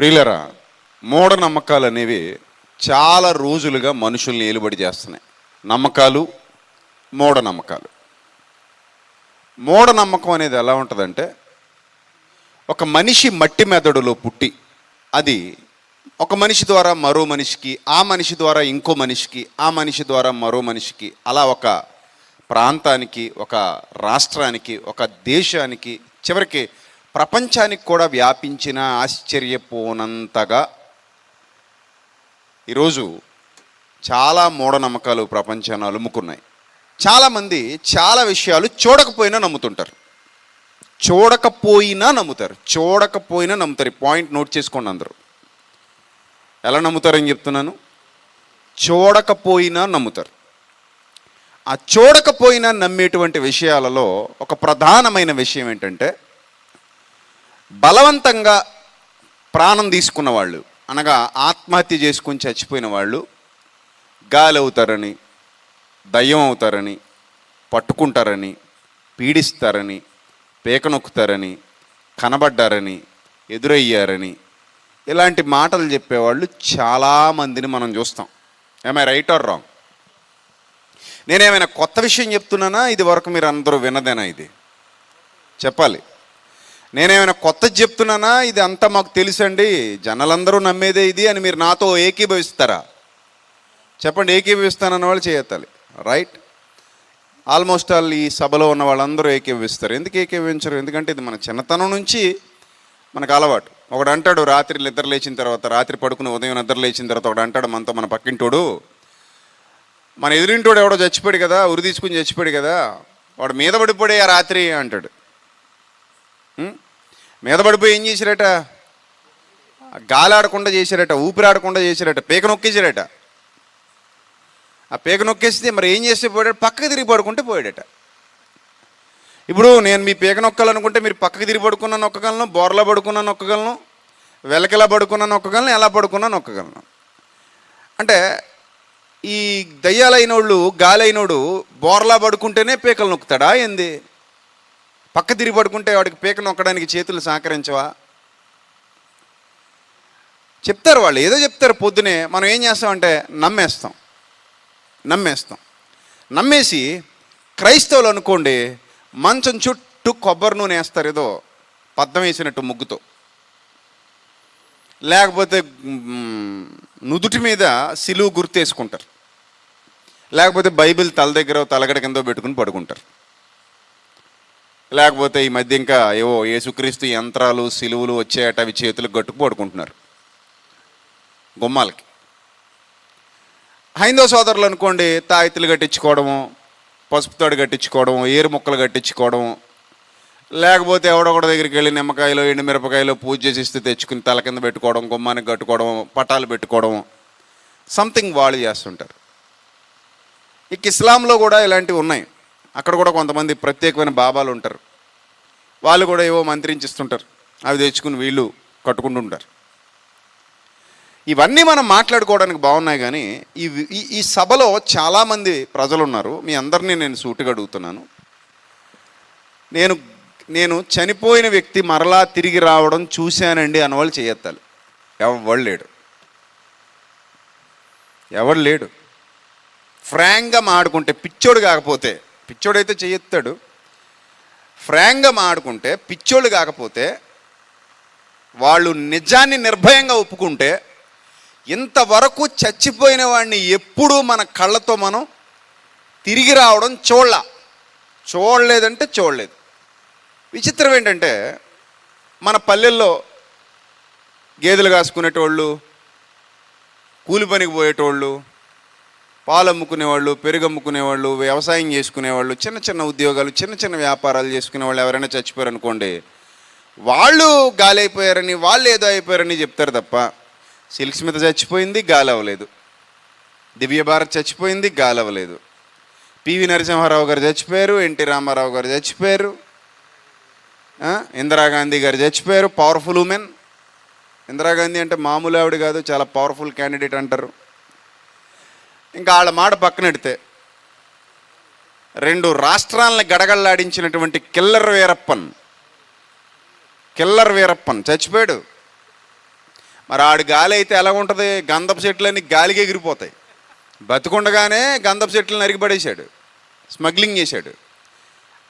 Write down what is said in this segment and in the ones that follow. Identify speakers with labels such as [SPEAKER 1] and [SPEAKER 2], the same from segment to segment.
[SPEAKER 1] ప్రియులరా, మూఢనమ్మకాలు అనేవి చాలా రోజులుగా మనుషుల్ని ఏలుబడి చేస్తున్నాయి. నమ్మకాలు, మూఢనమ్మకాలు. మూఢనమ్మకం అనేది ఎలా ఉంటుందంటే, ఒక మనిషి మట్టి మెదడులో పుట్టి అది ఒక మనిషి ద్వారా మరో మనిషికి, ఆ మనిషి ద్వారా ఇంకో మనిషికి, ఆ మనిషి ద్వారా మరో మనిషికి, అలా ఒక ప్రాంతానికి, ఒక రాష్ట్రానికి, ఒక దేశానికి, చివరికి ప్రపంచానికి కూడా వ్యాపించిన ఆశ్చర్యపోనంతగా ఈరోజు చాలా మూఢనమ్మకాలు ప్రపంచాన్ని అలుముకున్నాయి. చాలామంది చాలా విషయాలు చూడకపోయినా నమ్ముతుంటారు. చూడకపోయినా నమ్ముతారు. ఈ పాయింట్ నోట్ చేసుకోండి అందరూ. ఎలా నమ్ముతారని చెప్తున్నాను. చూడకపోయినా నమ్ముతారు. ఆ చూడకపోయినా నమ్మేటువంటి విషయాలలో ఒక ప్రధానమైన విషయం ఏంటంటే, బలవంతంగా ప్రాణం తీసుకున్న వాళ్ళు, అనగా ఆత్మహత్య చేసుకుని చచ్చిపోయిన వాళ్ళు గాలి అవుతారని, దయ్యం అవుతారని, పట్టుకుంటారని, పీడిస్తారని, పేక నొక్కుతారని, కనబడ్డారని, ఎదురయ్యారని, ఇలాంటి మాటలు చెప్పేవాళ్ళు చాలామందిని మనం చూస్తాం. ఏమై రైట్ ఆర్ రాంగ్? నేనేమైనా కొత్త విషయం చెప్తున్నానా? ఇది వరకు మీరు అందరూ విన్నదేనా? ఇది చెప్పాలి. నేనేమైనా కొత్తది చెప్తున్నానా? ఇది అంతా మాకు తెలుసండి, జనాలందరూ నమ్మేదే ఇది అని మీరు నాతో ఏకీభవిస్తారా? చెప్పండి. ఏకీభవిస్తానన్న వాళ్ళు చేయెత్తాలి. రైట్. ఆల్మోస్ట్ ఆల్ ఈ సభలో ఉన్న వాళ్ళందరూ ఏకీభవిస్తారు. ఎందుకు ఏకీభవించరు? ఎందుకంటే ఇది మన చిన్నతనం నుంచి మనకు అలవాటు. ఒకడు అంటాడు, రాత్రి నిద్ర లేచిన తర్వాత, రాత్రి పడుకుని ఉదయం నిద్ర లేచిన తర్వాత ఒకడు అంటాడు మనతో, మన పక్కింటోడు, మన ఎదురింటోడు ఎవడో చచ్చిపోయాడు కదా, ఉరి తీసుకుని చచ్చిపోయాడు కదా, వాడు మీద పడిపోయాడు ఆ రాత్రి అంటాడు. మీద పడిపోయి ఏం చేశారట? గాలి ఆడకుండా చేశారట, ఊపిరి ఆడకుండా చేశారట, పేక నొక్కేశారట. ఆ పేక నొక్కేస్తే మరి ఏం చేస్తే పోయాడు? పక్కకి తిరిగి పడుకుంటే పోయాడట. ఇప్పుడు నేను మీ పేక నొక్కాలనుకుంటే మీరు పక్కకి తిరిగి పడుకున్నా నొక్కగలను, బోర్లా పడుకున్నా నొక్కగలను, వెలకెలా పడుకున్నా నొక్కగలను, ఎలా పడుకున్నా నొక్కగలను. అంటే ఈ దయ్యాలైనోళ్ళు, గాలి అయినోడు బోర్లా పడుకుంటేనే పీకలు నొక్కుతాడా ఏంది? పక్క తిరిగి పడుకుంటే వాడికి పీక నొక్కడానికి చేతులు సహకరించవా? చెప్తారు వాళ్ళు, ఏదో చెప్తారు పొద్దునే. మనం ఏం చేస్తామంటే నమ్మేస్తాం. నమ్మేసి క్రైస్తవులు అనుకోండి, మంచం చుట్టూ కొబ్బరి నూనె వేస్తారు, ఏదో పద్దం వేసినట్టు ముగ్గుతో. లేకపోతే నుదుటి మీద సిలువు గుర్తేసుకుంటారు. లేకపోతే బైబిల్ తల దగ్గర తలగడ కింద పెట్టుకుని పడుకుంటారు. లేకపోతే ఈ మధ్య ఇంకా ఏవో యేసుక్రీస్తు యంత్రాలు, సిలువులు వచ్చాయట, అవి చేతులకు గట్టుకు పడుకుంటున్నారు గుమ్మాలకి. హైందవ సోదరులు అనుకోండి, తాయితులు కట్టించుకోవడము, పసుపుతాడు కట్టించుకోవడము, ఏరు ముక్కలు కట్టించుకోవడము, లేకపోతే ఎవడొకటి దగ్గరికి వెళ్ళి నిమ్మకాయలు, ఎండుమిరపకాయలు పూజ చేసి ఇస్తే తెచ్చుకుని తల కింద పెట్టుకోవడం, గుమ్మానికి కట్టుకోవడం, పటాలు పెట్టుకోవడం, సంథింగ్ వాళ్ళు చేస్తుంటారు. ఇక ఇస్లాంలో కూడా ఇలాంటివి ఉన్నాయి. అక్కడ కూడా కొంతమంది ప్రత్యేకమైన బాబాలు ఉంటారు. వాళ్ళు కూడా ఏవో మంత్రించిస్తుంటారు, అవి తెచ్చుకుని వీళ్ళు కట్టుకుంటుంటారు. ఇవన్నీ మనం మాట్లాడుకోవడానికి బాగున్నాయి. కానీ ఈ సభలో చాలామంది ప్రజలు ఉన్నారు. మీ అందరినీ నేను సూటిగా అడుగుతున్నాను. నేను చనిపోయిన వ్యక్తి మరలా తిరిగి రావడం చూశానండి అన్నవాళ్ళు చేయెత్తాలి. ఎవడు లేడు. ఫ్రాంక్గా మాడుకుంటే, పిచ్చోడు కాకపోతే, పిచ్చోడైతే చేయెత్తాడు. ఫ్రాంక్గా మాడుకుంటే, పిచ్చోడు కాకపోతే, వాళ్ళు నిజాన్ని నిర్భయంగా ఒప్పుకుంటే, ఇంతవరకు చచ్చిపోయిన వాడిని ఎప్పుడూ మన కళ్ళతో మనం తిరిగి రావడం చూడలేదు. విచిత్రం ఏంటంటే, మన పల్లెల్లో గేదెలు కాసుకునేటోళ్ళు, కూలి పనికి పోయేటోళ్ళు, పాలు అమ్ముకునేవాళ్ళు, పెరుగు అమ్ముకునేవాళ్ళు, వ్యవసాయం చేసుకునేవాళ్ళు, చిన్న చిన్న ఉద్యోగాలు, చిన్న చిన్న వ్యాపారాలు చేసుకునేవాళ్ళు ఎవరైనా చచ్చిపోయారు అనుకోండి, వాళ్ళు గాలి అయిపోయారని, వాళ్ళు ఏదో అయిపోయారని చెప్తారు తప్ప, సిల్క్ స్మిత చచ్చిపోయింది, గాలి అవ్వలేదు. దివ్యభారత్ చచ్చిపోయింది, గాలి అవ్వలేదు. పివి నరసింహారావు గారు చచ్చిపోయారు, ఎన్టీ రామారావు గారు చచ్చిపోయారు, ఇందిరాగాంధీ గారు చచ్చిపోయారు. Powerful women. ఇందిరాగాంధీ అంటే మామూలు ఆవిడ కాదు, చాలా పవర్ఫుల్ క్యాండిడేట్ అంటారు. ఇంకా వాళ్ళ మాట పక్కనెడితే, 2 రాష్ట్రాలని గడగళ్ళాడించినటువంటి కిల్లర్ వీరప్పన్ చచ్చిపోయాడు. మరి ఆడు గాలి అయితే ఎలా ఉంటుంది? గంధపు చెట్లన్నీ గాలికి ఎగిరిపోతాయి. బతికుండగానే గంధపు చెట్లు నరికిపడేశాడు, స్మగ్లింగ్ చేశాడు.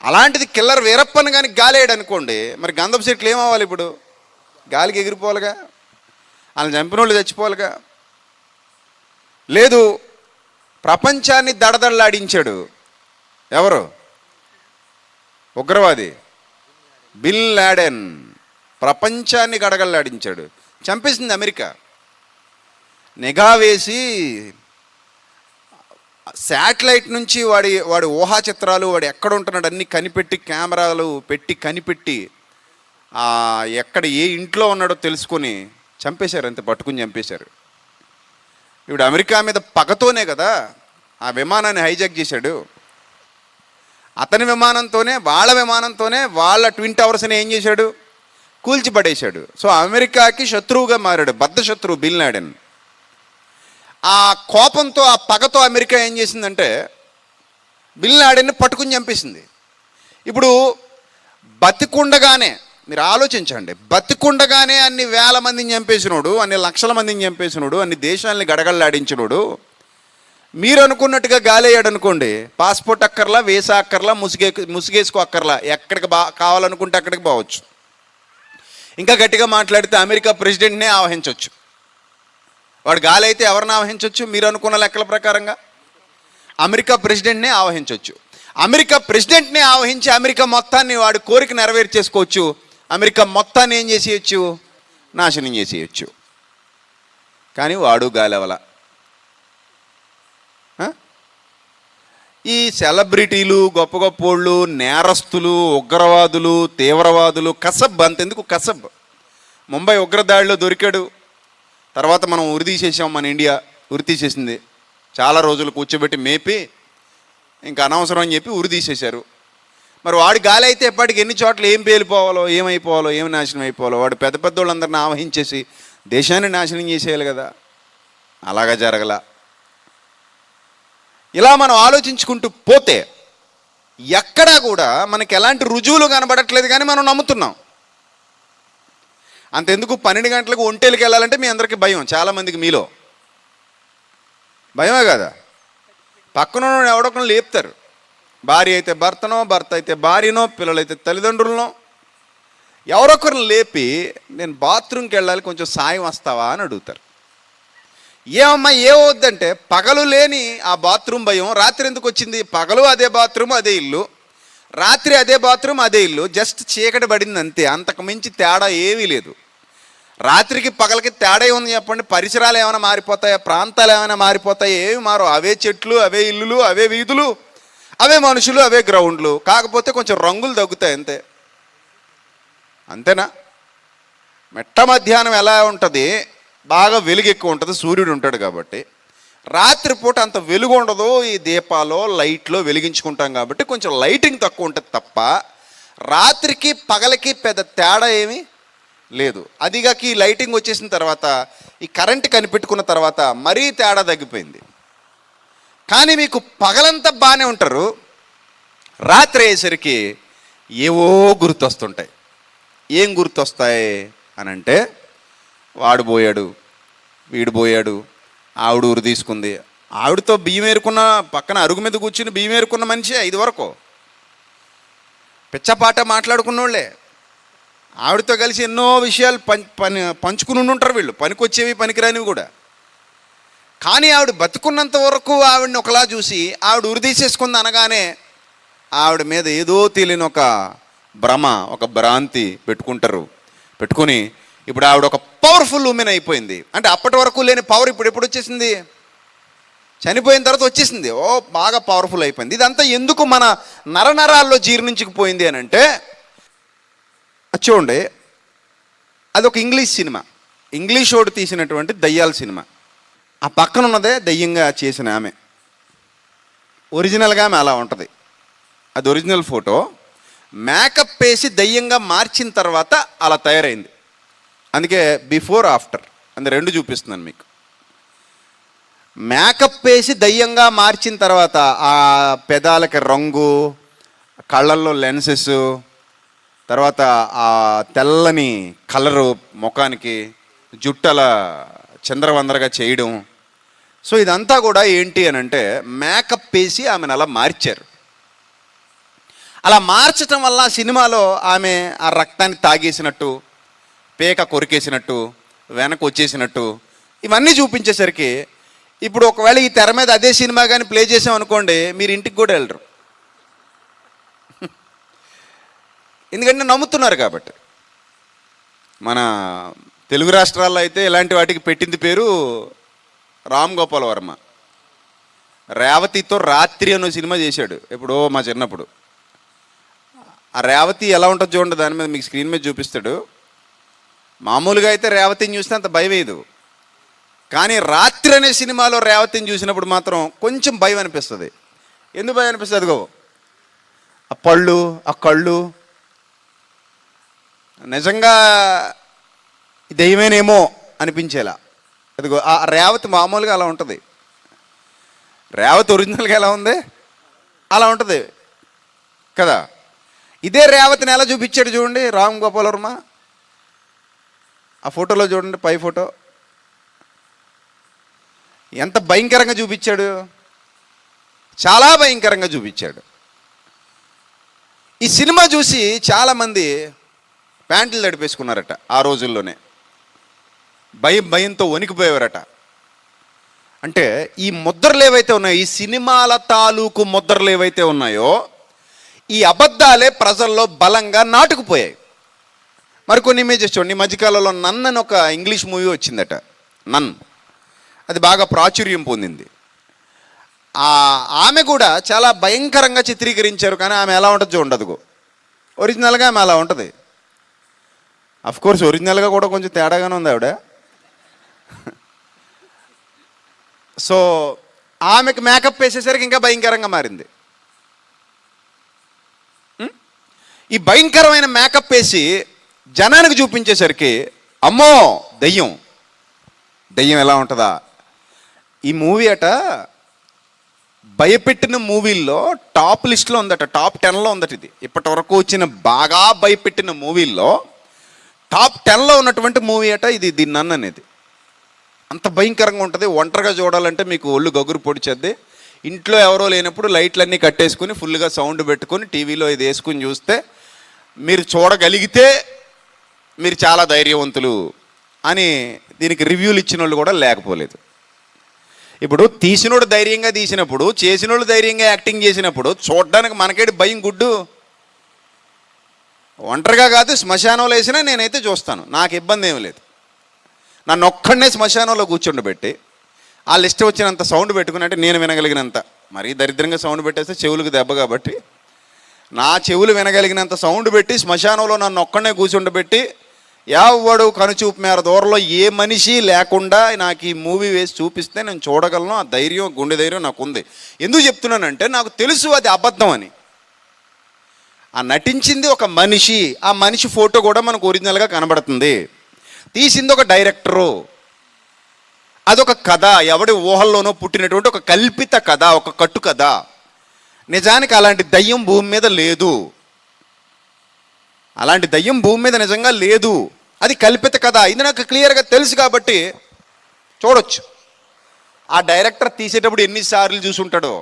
[SPEAKER 1] అలాంటిది కిల్లర్ వీరప్పని కానీ గాలేడు అనుకోండి, మరి గంధపు చెట్లు ఏమవ్వాలి? ఇప్పుడు గాలికి ఎగిరిపోవాలిగా, వాళ్ళని చంపిన వాళ్ళు చచ్చిపోవాలిగా. లేదు, ప్రపంచాన్ని దడదడలాడించాడు ఎవరు? ఉగ్రవాది బిన్ లాడెన్. ప్రపంచాన్ని గడగడలాడించాడు, చంపేసింది అమెరికా. నిఘా వేసి శాటిలైట్ నుంచి వాడి ఊహా చిత్రాలు, వాడు ఎక్కడ ఉంటున్నాడు అన్నీ కనిపెట్టి, కెమెరాలు పెట్టి కనిపెట్టి ఎక్కడ ఏ ఇంట్లో ఉన్నాడో తెలుసుకొని చంపేశారు. అంతే, పట్టుకుని చంపేశారు. ఇప్పుడు అమెరికా మీద పగతోనే కదా ఆ విమానాన్ని హైజాక్ చేశాడు. అతని విమానంతోనే, వాళ్ళ విమానంతోనే వాళ్ళ ట్విన్ టవర్స్ని ఏం చేశాడు? కూల్చిపడేశాడు. సో అమెరికాకి శత్రువుగా మారాడు, బద్ధ శత్రువు బిన్ లాడెన్. ఆ కోపంతో, ఆ పగతో అమెరికా ఏం చేసిందంటే బిన్ లాడెన్ని పట్టుకుని చంపేసింది. ఇప్పుడు బతికుండగానే, మీరు ఆలోచించండి, బతికుండగానే అన్ని వేల మందిని చంపేసినోడు, అన్ని లక్షల మందిని చంపేసినోడు, అన్ని దేశాలని గడగడలాడించినోడు మీరు అనుకున్నట్టుగా గాలేయాడు అనుకోండి, పాస్పోర్ట్ అక్కర్లా, వీసా అక్కర్లా, ముసుగేసుకో అక్కర్లా, ఎక్కడికి కావాలనుకుంటే అక్కడికి పోవచ్చు. ఇంకా గట్టిగా మాట్లాడితే అమెరికా ప్రెసిడెంట్నే ఆవహించవచ్చు. వాడు గాలి అయితే ఎవరిని ఆవహించవచ్చు? మీరు అనుకున్న లెక్కల ప్రకారంగా అమెరికా ప్రెసిడెంట్నే ఆవహించవచ్చు. అమెరికా ప్రెసిడెంట్నే ఆవహించి అమెరికా మొత్తాన్ని వాడి కోరిక నెరవేర్చేసుకోవచ్చు. అమెరికా మొత్తాన్ని ఏం చేసేయచ్చు? నాశనం చేసేయచ్చు. కానీ వాడు గాలెవల. ఈ సెలబ్రిటీలు, గొప్ప గొప్పోళ్ళు, నేరస్తులు, ఉగ్రవాదులు, తీవ్రవాదులు, కసబ్. అంతెందుకు కసబ్, ముంబై ఉగ్రదాడిలో దొరికాడు. తర్వాత మనం ఉరి తీసేసాం, మన ఇండియా ఉరి తీసేసింది. చాలా రోజులు కూర్చోబెట్టి మేపి ఇంకా అనవసరం అని చెప్పి ఉరి తీసేశారు. మరి వాడి గాలి అయితే ఎప్పటికి ఎన్ని చోట్ల ఏం పేలిపోవాలో, ఏమైపోవాలో, ఏమి నాశనం అయిపోవాలో, వాడు పెద్ద పెద్ద వాళ్ళందరిని ఆవహించేసి దేశాన్ని నాశనం చేసేయాలి కదా. అలాగా జరగల. ఇలా మనం ఆలోచించుకుంటూ పోతే ఎక్కడా కూడా మనకి ఎలాంటి రుజువులు కనబడట్లేదు, కానీ మనం నమ్ముతున్నాం. అంతెందుకు, 12 గంటలకు ఒంటేలకు వెళ్ళాలంటే మీ అందరికీ భయం. చాలామందికి మీలో భయమే కదా. పక్కన ఎవడొకరు లేపుతారు. భార్య అయితే భర్తనో, భర్త అయితే భార్యనో, పిల్లలైతే తల్లిదండ్రులనో, ఎవరొకరిని లేపి నేను బాత్రూమ్కి వెళ్ళాలి, కొంచెం సాయం వస్తావా అని అడుగుతారు. ఏమమ్మా ఏమవుద్దంటే, పగలు లేని ఆ బాత్రూమ్ భయం రాత్రి ఎందుకు వచ్చింది? పగలు అదే బాత్రూమ్ అదే ఇల్లు, రాత్రి అదే బాత్రూమ్ అదే ఇల్లు, జస్ట్ చీకటి పడింది అంతే, అంతకు మించి తేడా ఏమీ లేదు. రాత్రికి పగలకి తేడా ఉంది చెప్పండి? పరిసరాలు ఏమైనా మారిపోతాయా? ప్రాంతాలు ఏమైనా మారిపోతాయా? ఏమి మారు. అవే చెట్లు, అవే ఇల్లులు, అవే వీధులు, అవే మనుషులు, అవే గ్రౌండ్లు. కాకపోతే కొంచెం రంగులు తగ్గుతాయి అంతే. అంతేనా? మెట్ట మధ్యాహ్నం ఎలా ఉంటుంది? బాగా వెలుగు ఎక్కువ ఉంటుంది, సూర్యుడు ఉంటాడు కాబట్టి. రాత్రిపూట అంత వెలుగు ఉండదు, ఈ దీపాలో లైట్లో వెలిగించుకుంటాం కాబట్టి కొంచెం లైటింగ్ తక్కువ ఉంటుంది తప్ప రాత్రికి పగలకి పెద్ద తేడా ఏమీ లేదు. అదిగాకి ఈ లైటింగ్ వచ్చేసిన తర్వాత, ఈ కరెంట్ కనిపెట్టుకున్న తర్వాత మరీ తేడా తగ్గిపోయింది. కానీ మీకు పగలంతా బాగానే ఉంటారు, రాత్రి అయ్యేసరికి ఏవో గుర్తొస్తుంటాయి. ఏం గుర్తొస్తాయి అని అంటే, వాడు పోయాడు, వీడు పోయాడు, ఆవిడ ఊరు తీసుకుంది, ఆవిడతో బియ్యం ఏరుకున్న, పక్కన అరుగు మీద కూర్చుని బియ్యం ఏరుకున్న మనిషి 5 వరకు పిచ్చపాట మాట్లాడుకున్నోళ్ళే. ఆవిడతో కలిసి ఎన్నో విషయాలు పంచుకుని ఉంటారు వీళ్ళు, పనికొచ్చేవి పనికిరానివి కూడా. కానీ ఆవిడ బతుకున్నంత వరకు ఆవిడని ఒకలా చూసి ఆవిడ ఉరి తీసేసుకుంది అనగానే ఆవిడ మీద ఏదో తెలియని ఒక భ్రమ, ఒక భ్రాంతి పెట్టుకుని ఇప్పుడు ఆవిడ ఒక పవర్ఫుల్ ఉమెన్ అయిపోయింది. అంటే అప్పటి వరకు లేని పవర్ ఇప్పుడు ఎప్పుడు వచ్చేసింది? చనిపోయిన తర్వాత వచ్చేసింది. ఓ బాగా పవర్ఫుల్ అయిపోయింది. ఇదంతా ఎందుకు మన నరనరాల్లో జీర్ణించుకుపోయింది అని అంటే, చూడండి, అదొక ఇంగ్లీష్ సినిమా, ఇంగ్లీష్ వాడు తీసినటువంటి దయ్యాల సినిమా. ఆ పక్కన ఉన్నదే దయ్యంగా చేసిన ఆమె, ఒరిజినల్గా ఆమె అలా ఉంటుంది. అది ఒరిజినల్ ఫోటో. మేకప్ వేసి దయ్యంగా మార్చిన తర్వాత అలా తయారైంది. అందుకే బిఫోర్ ఆఫ్టర్ అని 2 చూపిస్తున్నాను మీకు. మేకప్ వేసి దయ్యంగా మార్చిన తర్వాత ఆ పెదాలకి రంగు, కళ్ళల్లో లెన్సెస్, తర్వాత ఆ తెల్లని కలరు ముఖానికి, జుట్టు అలా చంద్రవందరగా చేయడం. సో ఇదంతా కూడా ఏంటి అని అంటే మేకప్ వేసి ఆమెను అలా మార్చారు. అలా మార్చటం వల్ల సినిమాలో ఆమె ఆ రక్తాన్ని తాగేసినట్టు, పేక కొరికేసినట్టు, వెనక్కి వచ్చేసినట్టు ఇవన్నీ చూపించేసరికి ఇప్పుడు ఒకవేళ ఈ తెర మీద అదే సినిమా కానీ ప్లే చేసాం అనుకోండి, మీరు ఇంటికి కూడా వెళ్ళరు. ఎందుకంటే నమ్ముతున్నారు కాబట్టి. మన తెలుగు రాష్ట్రాల్లో అయితే ఇలాంటి వాటికి పెట్టింది పేరు రామ్ గోపాల్ వర్మ. రేవతితో రాత్రి అనే సినిమా చేశాడు ఎప్పుడో మా చిన్నప్పుడు. ఆ రేవతి ఎలా ఉంటుందో చూడండి, దాని మీద మీకు స్క్రీన్ మీద చూపిస్తాడు. మామూలుగా అయితే రేవతిని చూస్తే అంత భయం వేయదు, కానీ రాత్రి అనే సినిమాలో రేవతిని చూసినప్పుడు మాత్రం కొంచెం భయం అనిపిస్తుంది. ఎందుకు భయం అనిపిస్తుంది? అదిగో ఆ పళ్ళు, ఆ కళ్ళు, నిజంగా దెయ్యమేనేమో అనిపించేలా. అదిగో ఆ రేవతి మామూలుగా అలా ఉంటుంది. రేవతి ఒరిజినల్గా ఎలా ఉంది అలా ఉంటుంది కదా. ఇదే రేవతిని ఎలా చూపించాడు చూడండి రామ్ గోపాల్ వర్మ. ఆ ఫోటోలో చూడండి, పై ఫోటో ఎంత భయంకరంగా చూపించాడు, చాలా భయంకరంగా చూపించాడు. ఈ సినిమా చూసి చాలామంది ప్యాంట్లు తడిపేసుకున్నారట ఆ రోజుల్లోనే. భయంతో వణికిపోయేవారట. అంటే ఈ ముద్రలు ఏవైతే ఉన్నాయో, ఈ సినిమాల తాలూకు ముద్రలు ఏవైతే ఉన్నాయో, ఈ అబద్ధాలే ప్రజల్లో బలంగా నాటుకుపోయాయి. మరికొన్ని ఇమేజెస్ చూడండి. ఈ మధ్యకాలంలో నన్ అని ఒక ఇంగ్లీష్ మూవీ వచ్చిందట, నన్. అది బాగా ప్రాచుర్యం పొందింది. ఆమె కూడా చాలా భయంకరంగా చిత్రీకరించారు, కానీ ఆమె ఎలా ఉంటుంది చూడదుగో. ఒరిజినల్గా ఆమె అలా ఉంటుంది. అఫ్కోర్స్ ఒరిజినల్గా కూడా కొంచెం తేడాగానే ఉంది ఆవిడ. సో ఆమెకు మేకప్ వేసేసరికి ఇంకా భయంకరంగా మారింది. ఈ భయంకరమైన మేకప్ వేసి జనానికి చూపించేసరికి అమ్మో దెయ్యం ఎలా ఉంటుందా. ఈ మూవీ అట భయపెట్టిన మూవీల్లో టాప్ లిస్ట్లో ఉందట, టాప్ 10లో ఉందట. ఇది ఇప్పటి వరకు వచ్చిన బాగా భయపెట్టిన మూవీల్లో టాప్ 10లో ఉన్నటువంటి మూవీ అట ఇది, దీన్ని నన్ను అనేది. అంత భయంకరంగా ఉంటుంది. ఒంటరిగా చూడాలంటే మీకు ఒళ్ళు గగురు పొడిచేద్ది. ఇంట్లో ఎవరో లేనప్పుడు లైట్లన్నీ కట్టేసుకుని ఫుల్గా సౌండ్ పెట్టుకుని టీవీలో ఇది వేసుకుని చూస్తే మీరు చూడగలిగితే మీరు చాలా ధైర్యవంతులు అని దీనికి రివ్యూలు ఇచ్చిన వాళ్ళు కూడా లేకపోలేదు. ఇప్పుడు తీసినోడు ధైర్యంగా తీసినప్పుడు, చేసినోళ్ళు ధైర్యంగా యాక్టింగ్ చేసినప్పుడు చూడడానికి మనకేటి భయం గుడ్డు. ఒంటరిగా కాదు, శ్మశానంలో వేసినా నేనైతే చూస్తాను, నాకు ఇబ్బంది ఏమి లేదు. నన్ను ఒక్కడనే శ్మశానంలో కూర్చుండబెట్టి వాళ్ళు ఇష్టం వచ్చినంత సౌండ్ పెట్టుకుని, అంటే నేను వినగలిగినంత, మరీ దరిద్రంగా సౌండ్ పెట్టేస్తే చెవులకు దెబ్బ కాబట్టి నా చెవులు వినగలిగినంత సౌండ్ పెట్టి శ్మశానంలో నన్ను ఒక్కడనే కూర్చుండబెట్టి ఎవడు కనుచూపు మేర దూరంలో ఏ మనిషి లేకుండా నాకు ఈ మూవీ వేసి చూపిస్తే నేను చూడగలను. ఆ ధైర్యం, గుండె ధైర్యం నాకు ఉంది. ఎందుకు చెప్తున్నానంటే నాకు తెలుసు అది అబద్ధం అని. ఆ నటించింది ఒక మనిషి, ఆ మనిషి ఫోటో కూడా మనకు ఒరిజినల్గా కనబడుతుంది. తీసింది ఒక డైరెక్టరు, అదొక కథ, ఎవడి ఊహల్లోనో పుట్టినటువంటి ఒక కల్పిత కథ, ఒక కట్టు కథ. నిజానికి అలాంటి దయ్యం భూమి మీద లేదు. అలాంటి దయ్యం భూమి మీద నిజంగా లేదు, అది కల్పిత కథ. ఇది నాకు క్లియర్గా తెలుసు కాబట్టి చూడొచ్చు. ఆ డైరెక్టర్ తీసేటప్పుడు ఎన్నిసార్లు చూసుంటాడో,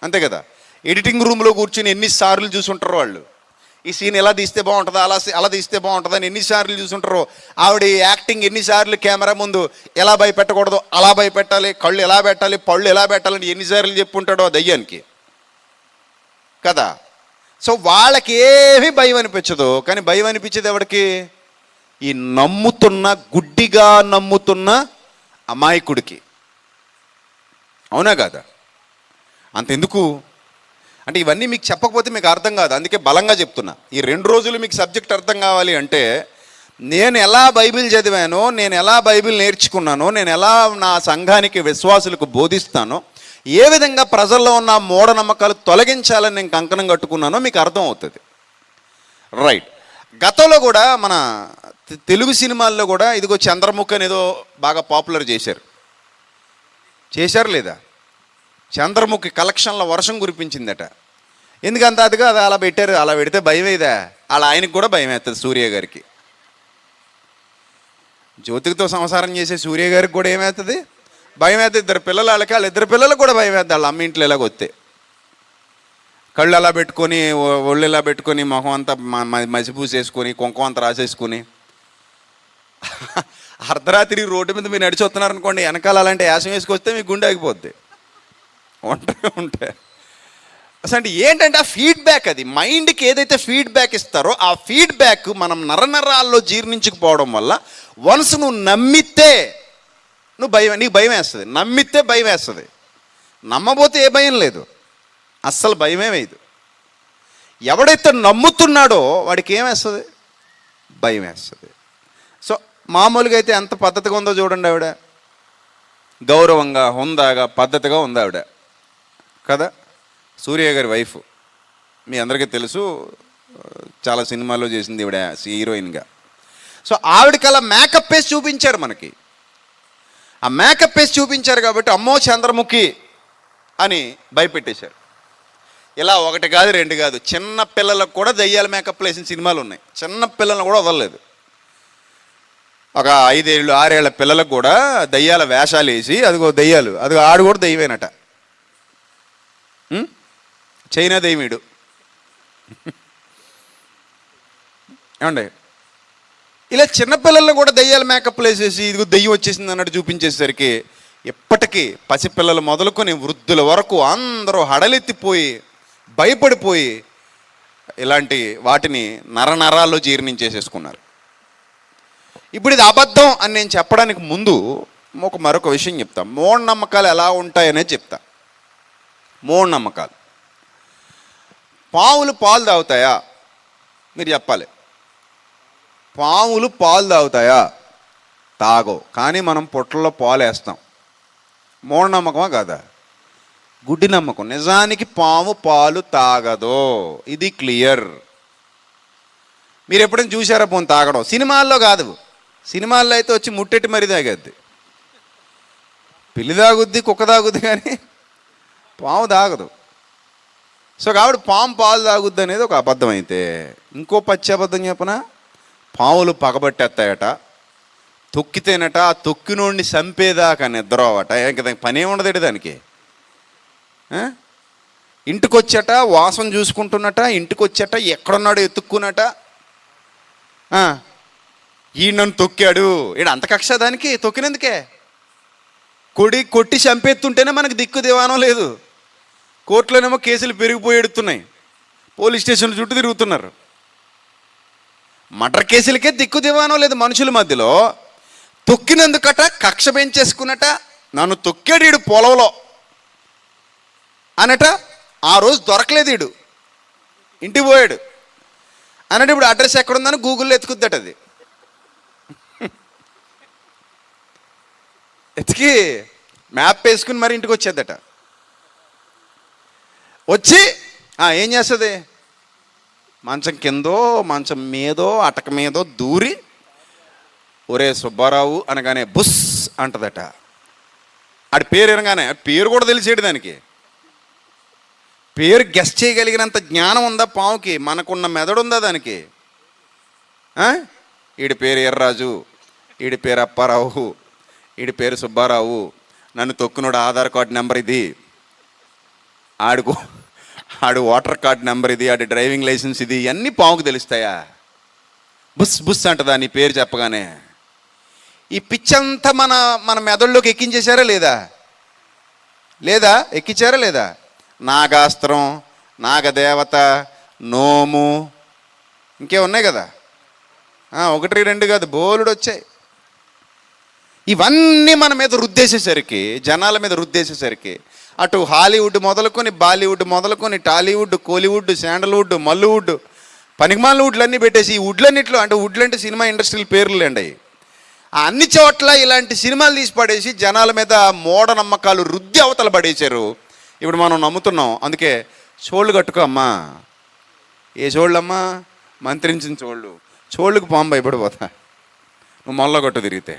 [SPEAKER 1] అంతే కదా. ఎడిటింగ్ రూమ్లో కూర్చుని ఎన్నిసార్లు చూసుంటారో వాళ్ళు, ఈ సీన్ ఎలా తీస్తే బాగుంటుందా, అలా తీస్తే బాగుంటుందా అని ఎన్నిసార్లు చూసుంటారో. ఆవిడ యాక్టింగ్ ఎన్నిసార్లు కెమెరా ముందు ఎలా భయపెట్టకూడదు అలా భయపెట్టాలి, కళ్ళు ఎలా పెట్టాలి, పళ్ళు ఎలా పెట్టాలని ఎన్నిసార్లు చెప్పుంటాడో దయ్యానికి కదా. సో వాళ్ళకి ఏమీ భయం అనిపించదు, కానీ భయం అనిపించేది ఎవరికి? ఈ నమ్ముతున్న, గుడ్డిగా నమ్ముతున్న అమాయకుడికి. అవునా కాదా? అంతెందుకు అంటే ఇవన్నీ మీకు చెప్పకపోతే మీకు అర్థం కాదు, అందుకే బలంగా చెప్తున్నా. ఈ 2 రోజులు మీకు సబ్జెక్ట్ అర్థం కావాలి అంటే, నేను ఎలా బైబిల్ చదివానో, నేను ఎలా బైబిల్ నేర్చుకున్నానో, నేను ఎలా నా సంఘానికి విశ్వాసులకు బోధిస్తానో, ఏ విధంగా ప్రజల్లో ఉన్న మూఢనమ్మకాలు తొలగించాలని నేను కంకణం కట్టుకున్నానో మీకు అర్థం అవుతుంది. రైట్. గతంలో కూడా మన తెలుగు సినిమాల్లో కూడా ఇదిగో చంద్రముఖి అనేదో బాగా పాపులర్ చేశారు లేదా? చంద్రముఖి కలెక్షన్ల వర్షం కురిపించిందట. ఎందుకంత అదిగా అది అలా పెట్టారు. అలా పెడితే భయం వేయదా? అలా ఆయనకు కూడా భయం వేస్తుంది, సూర్య గారికి. జ్యోతికతో సంసారం చేసే సూర్య గారికి కూడా ఏమవుతుంది? భయం వేస్తుంది. ఇద్దరు పిల్లలు వాళ్ళకి, వాళ్ళ ఇద్దరు పిల్లలకు కూడా భయం వేస్తుంది. వాళ్ళ అమ్మ ఇంట్లో ఎలాగ వస్తే కళ్ళు అలా పెట్టుకొని, ఒళ్ళు ఇలా పెట్టుకొని, మొహం అంతా మసిపూసేసుకొని, కుంకుమ అంతా రాసేసుకొని అర్ధరాత్రి రోడ్డు మీద మీరు నడిచి వస్తున్నారనుకోండి, వెనకాల అలాంటి యాసం వేసుకొస్తే మీకు గుండె ఆగిపోద్ది. ఒంటరిగా ఉంటే అసలు అంటే ఏంటంటే ఆ ఫీడ్బ్యాక్, అది మైండ్కి ఏదైతే ఫీడ్బ్యాక్ ఇస్తారో ఆ ఫీడ్బ్యాక్ మనం నరనరాల్లో జీర్ణించుకుపోవడం వల్ల వన్స్ నువ్వు నమ్మితే నీకు భయం వేస్తుంది. నమ్మితే భయం వేస్తుంది. నమ్మబోతే ఏ భయం లేదు, అస్సలు భయమే వేయదు. ఎవడైతే నమ్ముతున్నాడో వాడికి ఏమేస్తుంది? భయం వేస్తుంది. సో మామూలుగా అయితే ఎంత పద్ధతిగా ఉందో చూడండి. ఆవిడ గౌరవంగా, హుందాగా, పద్ధతిగా ఉంది ఆవిడ కదా. సూర్య గారి వైఫ్ మీ అందరికీ తెలుసు, చాలా సినిమాల్లో చేసింది ఈవిడ హీరోయిన్గా. సో ఆవిడకి అలా మేకప్ వేసి చూపించారు మనకి. ఆ మేకప్ వేసి చూపించారు కాబట్టి అమ్మో చంద్రముఖి అని భయపెట్టేశారు. ఇలా ఒకటి కాదు, రెండు కాదు, చిన్న పిల్లలకు కూడా దయ్యాల మేకప్లు వేసిన సినిమాలు ఉన్నాయి. చిన్న పిల్లలను కూడా వదలలేదు. ఒక 5 ఏళ్ళు 6 ఏళ్ల పిల్లలకు కూడా దయ్యాల వేషాలు వేసి, అదిగో దయ్యాలు, అదిగో ఆడు కూడా దయ్యమేనట, చైనా దయ్యమీడు ఏమండి. ఇలా చిన్నపిల్లలను కూడా దయ్యాల మేకప్లు వేసేసి ఇదిగో దయ్యం వచ్చేసింది అన్నట్టు చూపించేసరికి ఎప్పటికీ పసిపిల్లలు మొదలుకొని వృద్ధుల వరకు అందరూ హడలెత్తిపోయి భయపడిపోయి ఇలాంటి వాటిని నరనరాల్లో జీర్ణించేసేసుకున్నారు. ఇప్పుడు ఇది అబద్ధం అని నేను చెప్పడానికి ముందు మరొక విషయం చెప్తా. మూఢనమ్మకాలు ఎలా ఉంటాయనేది చెప్తా. మూఢనమ్మకాలు. పావులు పాలు తాగుతాయా? మీరు చెప్పాలి. పావులు పాలు తాగుతాయా? తాగవు. కానీ మనం పొట్టల్లో పాలు వేస్తాం. మూఢనమ్మకమా కాదా? గుడ్డి నమ్మకం. నిజానికి పాము పాలు తాగదు, ఇది క్లియర్. మీరు ఎప్పుడైనా చూసారా పోను తాగడం? సినిమాల్లో కాదు. సినిమాల్లో అయితే వచ్చి ముట్టెట్టి మరీ తాగద్ది. పిల్లి తాగుద్ది, కుక్క తాగుద్ది, కానీ పాము తాగదు. సో కాబట్టి పాము పాలు తాగుద్ది అనేది ఒక అబద్ధం. అయితే ఇంకో పచ్చి అబద్ధం చెప్పనా? పాములు పగబట్టేస్తాయట, తొక్కితేనట, ఆ తొక్కినోడిని చంపేదాకా నిద్రవట. ఇంకా పనే ఉండదు దానికి. ఇంటికొచ్చట వాసన చూసుకుంటున్నట, ఇంటికొచ్చట ఎక్కడున్నాడో ఎత్తుక్కున్నట, ఈ నన్ను తొక్కాడు, ఈడ అంత కక్ష దానికి తొక్కినందుకే. కొట్టి చంపేస్తుంటేనే మనకు దిక్కు దివానం లేదు. కోర్టులోనేమో కేసులు పెరిగిపోయి ఎడుతున్నాయి, పోలీస్ స్టేషన్ల చుట్టూ తిరుగుతున్నారు. మర్డర్ కేసులకే దిక్కు దివానం లేదు మనుషుల మధ్యలో. తొక్కినందుకట కక్ష పెంచేసుకున్నట, నన్ను తొక్కాడు ఈడు పొలంలో అనట. ఆ రోజు దొరకలేదు, ఈడు ఇంటికి పోయాడు అన్నట్టు. ఇప్పుడు అడ్రస్ ఎక్కడుందని గూగుల్లో ఎత్తుకుద్దట. అది ఎత్తికి మ్యాప్ వేసుకుని మరి ఇంటికి వచ్చేద్దట. వచ్చి ఏం చేస్తుంది? మంచం కిందో మంచం మీదో అటక మీదో దూరి ఒరే సుబ్బారావు అనగానే బుస్ అంటదట. ఆడి పేరు అనగానే పేరు కూడా తెలిసేడు దానికి. పేరు గెస్ట్ చేయగలిగినంత జ్ఞానం ఉందా పావుకి? మనకున్న మెదడు ఉందా దానికి? ఈడి పేరు ఎర్రాజు, ఈడి పేరు అప్పారావు, ఈడి పేరు సుబ్బారావు, నన్ను తొక్కునోడు ఆధార్ కార్డు నెంబర్ ఇది, ఆడు ఓటర్ కార్డు నెంబర్ ఇది, ఆడి డ్రైవింగ్ లైసెన్స్ ఇది, ఇవన్నీ పావుకు తెలుస్తాయా? బుస్ బుస్ అంటదా నీ పేరు చెప్పగానే? ఈ పిచ్చంతా మన మెదడులోకి ఎక్కించేశారా లేదా? ఎక్కించారా లేదా? నాగాస్త్రం, నాగదేవత, నోము, ఇంకే ఉన్నాయి కదా. 1 2 కాదు, బోలుడు వచ్చాయి. ఇవన్నీ మన మీద రుద్దేసేసరికి, జనాల మీద రుద్దేసేసరికి, అటు హాలీవుడ్ మొదలుకొని, బాలీవుడ్ మొదలుకొని, టాలీవుడ్, కోలీవుడ్, శాండల్వుడ్, మల్లువుడ్, పనికిమాల వుడ్లన్నీ పెట్టేసి, ఈ వుడ్లన్నిట్లో, అంటే వుడ్లు అంటే సినిమా ఇండస్ట్రీల పేర్లు అండి, అన్ని చోట్ల ఇలాంటి సినిమాలు తీసి పడేసి జనాల మీద మూఢనమ్మకాలు రుద్ది అవతల పడేశారు. ఇప్పుడు మనం నమ్ముతున్నాం. అందుకే చోళ్ళు కట్టుకో అమ్మా. ఏ చోళ్ళమ్మా? మంత్రించిన చోళ్ళకు పాము భయపడిపోతా నువ్వు మొల్ల కొట్టు తిరిగితే.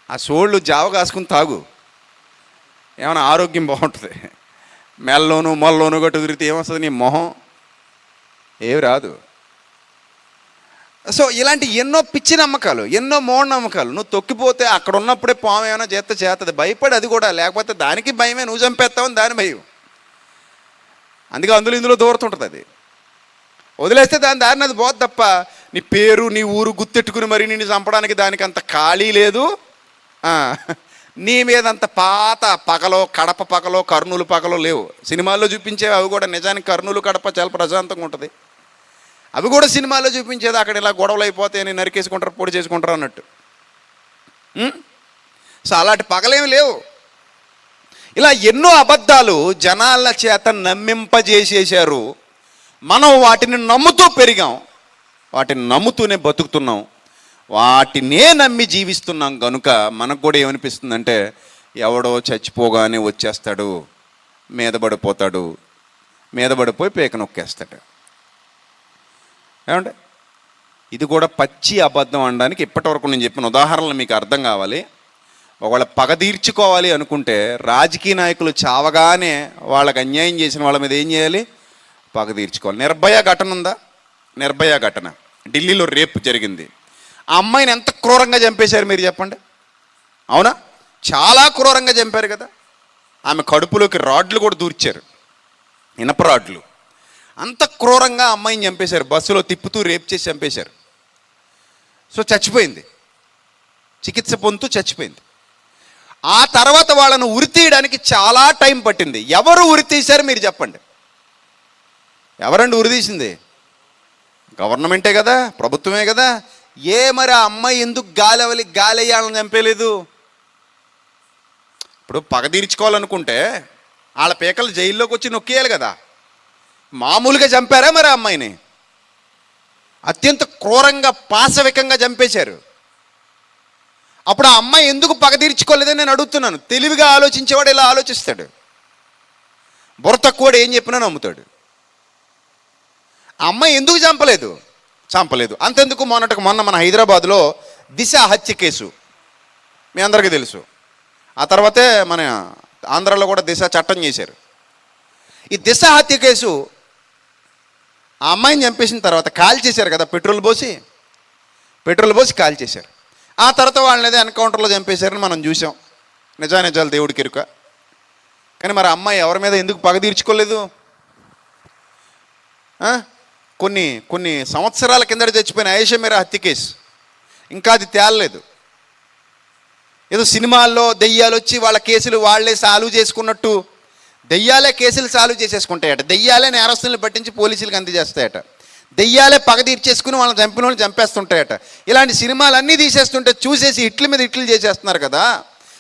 [SPEAKER 1] ఆ చోళ్ళు జావ కాసుకుని తాగు, ఏమైనా ఆరోగ్యం బాగుంటుంది. మొల్లోను గట్టు తిరిగితే ఏమొస్తుంది? నీ మొహం ఏమి రాదు. సో ఇలాంటి ఎన్నో పిచ్చి నమ్మకాలు, ఎన్నో మూఢనమ్మకాలు. నువ్వు తొక్కిపోతే అక్కడ ఉన్నప్పుడే పాము ఏమైనా చేస్తుంది, భయపడి అది కూడా, లేకపోతే దానికి భయమే, నువ్వు చంపేస్తావని దాని భయం. అందుకే అందులో ఇందులో దూరుతుంటుంది. అది వదిలేస్తే దాని దారిని అది పోదు తప్ప నీ పేరు నీ ఊరు గుర్తెట్టుకుని మరి నిన్ను చంపడానికి దానికి అంత ఖాళీ లేదు. నీ మీద అంత పాత పగలో, కడప పగలో, కర్నూలు పగలో లేవు. సినిమాల్లో చూపించేవి అవి కూడా నిజానికి కర్నూలు కడప చాలా ప్రశాంతంగా ఉంటుంది. అవి కూడా సినిమాల్లో చూపించేది అక్కడ ఇలా గొడవలు అయిపోతే నేను నరికేసుకుంటారు, పొడి చేసుకుంటారు అన్నట్టు. సో అలాంటి పగలేమి లేవు. ఇలా ఎన్నో అబద్ధాలు జనాల చేత నమ్మింపజేసేశారు. మనం వాటిని నమ్ముతూ పెరిగాం, వాటిని నమ్ముతూనే బతుకుతున్నాం, వాటినే నమ్మి జీవిస్తున్నాం. కనుక మనకు కూడా ఏమనిపిస్తుందంటే ఎవడో చచ్చిపోగానే వచ్చేస్తాడు, మీద పడిపోతాడు, మీద పడిపోయి పేక నొక్కేస్తాడు. ఏమంటే ఇది కూడా పచ్చి అబద్ధం అనడానికి ఇప్పటివరకు నేను చెప్పిన ఉదాహరణలు మీకు అర్థం కావాలి. ఒకవేళ పగ తీర్చుకోవాలి అనుకుంటే రాజకీయ నాయకులు చావగానే వాళ్ళకి అన్యాయం చేసిన వాళ్ళ మీద ఏం చేయాలి? పగ తీర్చుకోవాలి. నిర్భయ ఘటన ఉందా? నిర్భయ ఘటన ఢిల్లీలో రేపు జరిగింది. ఆ అమ్మాయిని ఎంత క్రూరంగా చంపేశారు మీరు చెప్పండి. అవునా? చాలా క్రూరంగా చంపారు కదా. ఆమె కడుపులోకి రాడ్లు కూడా దూర్చారు, ఇనప రాడ్లు. అంత క్రూరంగా అమ్మాయిని చంపేశారు, బస్సులో తిప్పుతూ రేప్ చేసి చంపేశారు. సో చచ్చిపోయింది, చికిత్స పొందుతూ చచ్చిపోయింది. ఆ తర్వాత వాళ్ళను ఉరి తీయడానికి చాలా టైం పట్టింది. ఎవరు ఉరి తీశారు మీరు చెప్పండి? ఎవరండి ఉరి తీసింది? గవర్నమెంటే కదా, ప్రభుత్వమే కదా. మరి ఆ అమ్మాయి ఎందుకు గాలెయ్యాలని చంపేలేదు? ఇప్పుడు పగ తీర్చుకోవాలనుకుంటే వాళ్ళ పేకలు జైల్లోకి వచ్చి నొక్కేయాలి కదా. మామూలుగా చంపారా మరి ఆ అమ్మాయిని? అత్యంత క్రూరంగా పాశవికంగా చంపేశారు. అప్పుడు ఆ అమ్మాయి ఎందుకు పగ తీర్చుకోలేదని నేను అడుగుతున్నాను. తెలివిగా ఆలోచించేవాడు ఇలా ఆలోచిస్తాడు, బుర్ర తక్కువడు ఏం చెప్పినా నమ్ముతాడు. ఆ అమ్మాయి ఎందుకు చంపలేదు అంతెందుకు. మొన్న మన హైదరాబాద్లో దిశ హత్య కేసు మీ అందరికీ తెలుసు. ఆ తర్వాతే మన ఆంధ్రాలో కూడా దిశ చట్టం చేశారు. ఈ దిశ హత్య కేసు ఆ అమ్మాయిని చంపేసిన తర్వాత కాల్ చేశారు కదా, పెట్రోల్ పోసి కాల్ చేశారు. ఆ తర్వాత వాళ్ళని ఏదో ఎన్కౌంటర్లో చంపేశారని మనం చూసాం. నిజాలు దేవుడికి ఎరుక. కానీ మరి అమ్మాయి ఎవరి మీద ఎందుకు పగ తీర్చుకోలేదు? కొన్ని సంవత్సరాల కిందట చచ్చిపోయిన ఆయేషా మీరా హత్య కేసు ఇంకా అది తేలలేదు. ఏదో సినిమాల్లో దెయ్యాలు వచ్చి వాళ్ళ కేసులు వాళ్ళే సాల్వ్ చేసుకున్నట్టు దెయ్యాలే కేసులు సాల్వ్ చేసేసుకుంటాయట, దెయ్యాలే నేరస్తులను పట్టించి పోలీసులకు అందజేస్తాయట, దెయ్యాలే పగ తీర్చేసుకుని వాళ్ళని చంపిన వాళ్ళని చంపేస్తుంటాయట. ఇలాంటి సినిమాలన్నీ తీసేస్తుంటే చూసేసి ఇట్ల మీద ఇట్లు చేసేస్తున్నారు కదా.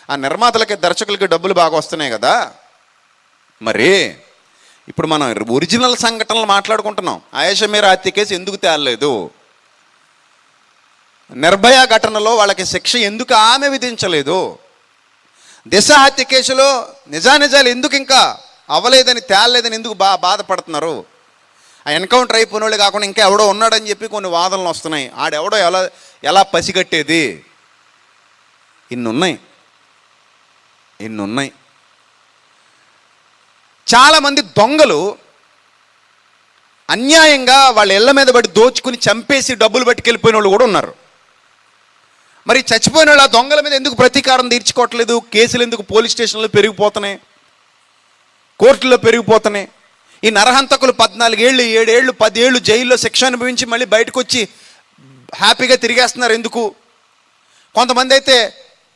[SPEAKER 1] ఆ నిర్మాతలకి, దర్శకులకి డబ్బులు బాగా వస్తున్నాయి కదా. మరి ఇప్పుడు మనం ఒరిజినల్ సంఘటనలు మాట్లాడుకుంటున్నాం. ఆయేషా మీరా హత్య కేసు ఎందుకు తేలలేదు? నిర్భయ ఘటనలో వాళ్ళకి శిక్ష ఎందుకు ఆమె విధించలేదు? దిశ హత్య కేసులో నిజాలు ఎందుకు ఇంకా అవ్వలేదని, తేలలేదని ఎందుకు బాధపడుతున్నారు? ఆ ఎన్కౌంటర్ అయిపోయిన వాళ్ళు కాకుండా ఇంకా ఎవడో ఉన్నాడని చెప్పి కొన్ని వాదనలు వస్తున్నాయి. ఆడెవడో ఎలా పసిగట్టేది? ఇన్నున్నాయి. చాలామంది దొంగలు అన్యాయంగా వాళ్ళ ఇళ్ళ మీద పడి దోచుకుని చంపేసి డబ్బులు పట్టుకెళ్ళిపోయిన వాళ్ళు కూడా ఉన్నారు. మరి చచ్చిపోయిన వాళ్ళు ఆ దొంగల మీద ఎందుకు ప్రతీకారం తీర్చుకోవట్లేదు? కేసులు ఎందుకు పోలీస్ స్టేషన్లో పెరిగిపోతున్నాయి, కోర్టుల్లో పెరిగిపోతున్నాయి? ఈ నరహంతకులు 14 ఏళ్ళు, 7 ఏళ్ళు, 10 ఏళ్ళు జైల్లో శిక్ష అనుభవించి మళ్ళీ బయటకు వచ్చి హ్యాపీగా తిరిగేస్తున్నారు ఎందుకు? కొంతమంది అయితే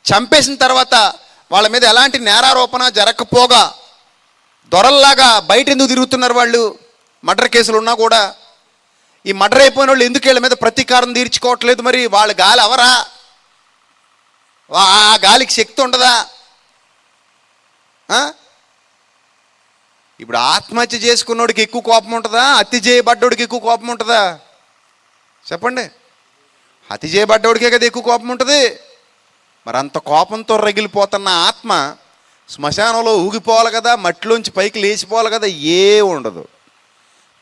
[SPEAKER 1] చంపేసిన తర్వాత వాళ్ళ మీద ఎలాంటి నేరారోపణ జరగకపోగా దొరల్లాగా బయట ఎందుకు తిరుగుతున్నారు వాళ్ళు? మర్డర్ కేసులు ఉన్నా కూడా ఈ మర్డర్ అయిపోయిన వాళ్ళు ఎందుకు వీళ్ళ మీద ప్రతీకారం తీర్చుకోవట్లేదు? మరి వాళ్ళ గాలి అవరా? ఆ గాలికి శక్తి ఉండదా? ఇప్పుడు ఆత్మహత్య చేసుకున్నోడికి ఎక్కువ కోపం ఉంటుందా? హత్య చేయబడ్డోడికి ఎక్కువ కోపం ఉంటుందా? చెప్పండి. హత్య చేయబడ్డోడికే కదా ఎక్కువ కోపం ఉంటుంది. మరి అంత కోపంతో రగిలిపోతున్న ఆత్మ శ్మశానంలో ఊగిపోవాలి కదా, మట్టిలోంచి పైకి లేచిపోవాలి కదా. ఉండదు,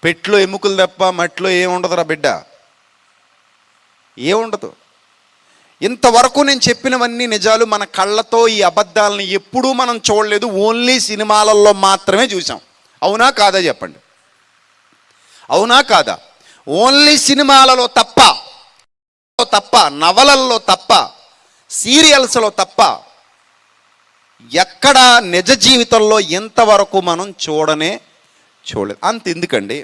[SPEAKER 1] పెట్లో ఎముకలు తప్ప మట్టిలో ఏముండదురా బిడ్డ, ఏముండదు. ఇంతవరకు నేను చెప్పినవన్నీ నిజాలు. మన కళ్ళతో ఈ అబద్ధాలను ఎప్పుడూ మనం చూడలేదు, ఓన్లీ సినిమాలలో మాత్రమే చూసాం. అవునా కాదా చెప్పండి? అవునా కాదా? ఓన్లీ సినిమాలలో తప్ప సినిమాల్లో తప్ప, నవలల్లో తప్ప, సీరియల్స్లో తప్ప ఎక్కడ నిజ జీవితంలో ఇంతవరకు మనం చూడలేదు. అంత ఎందుకండి,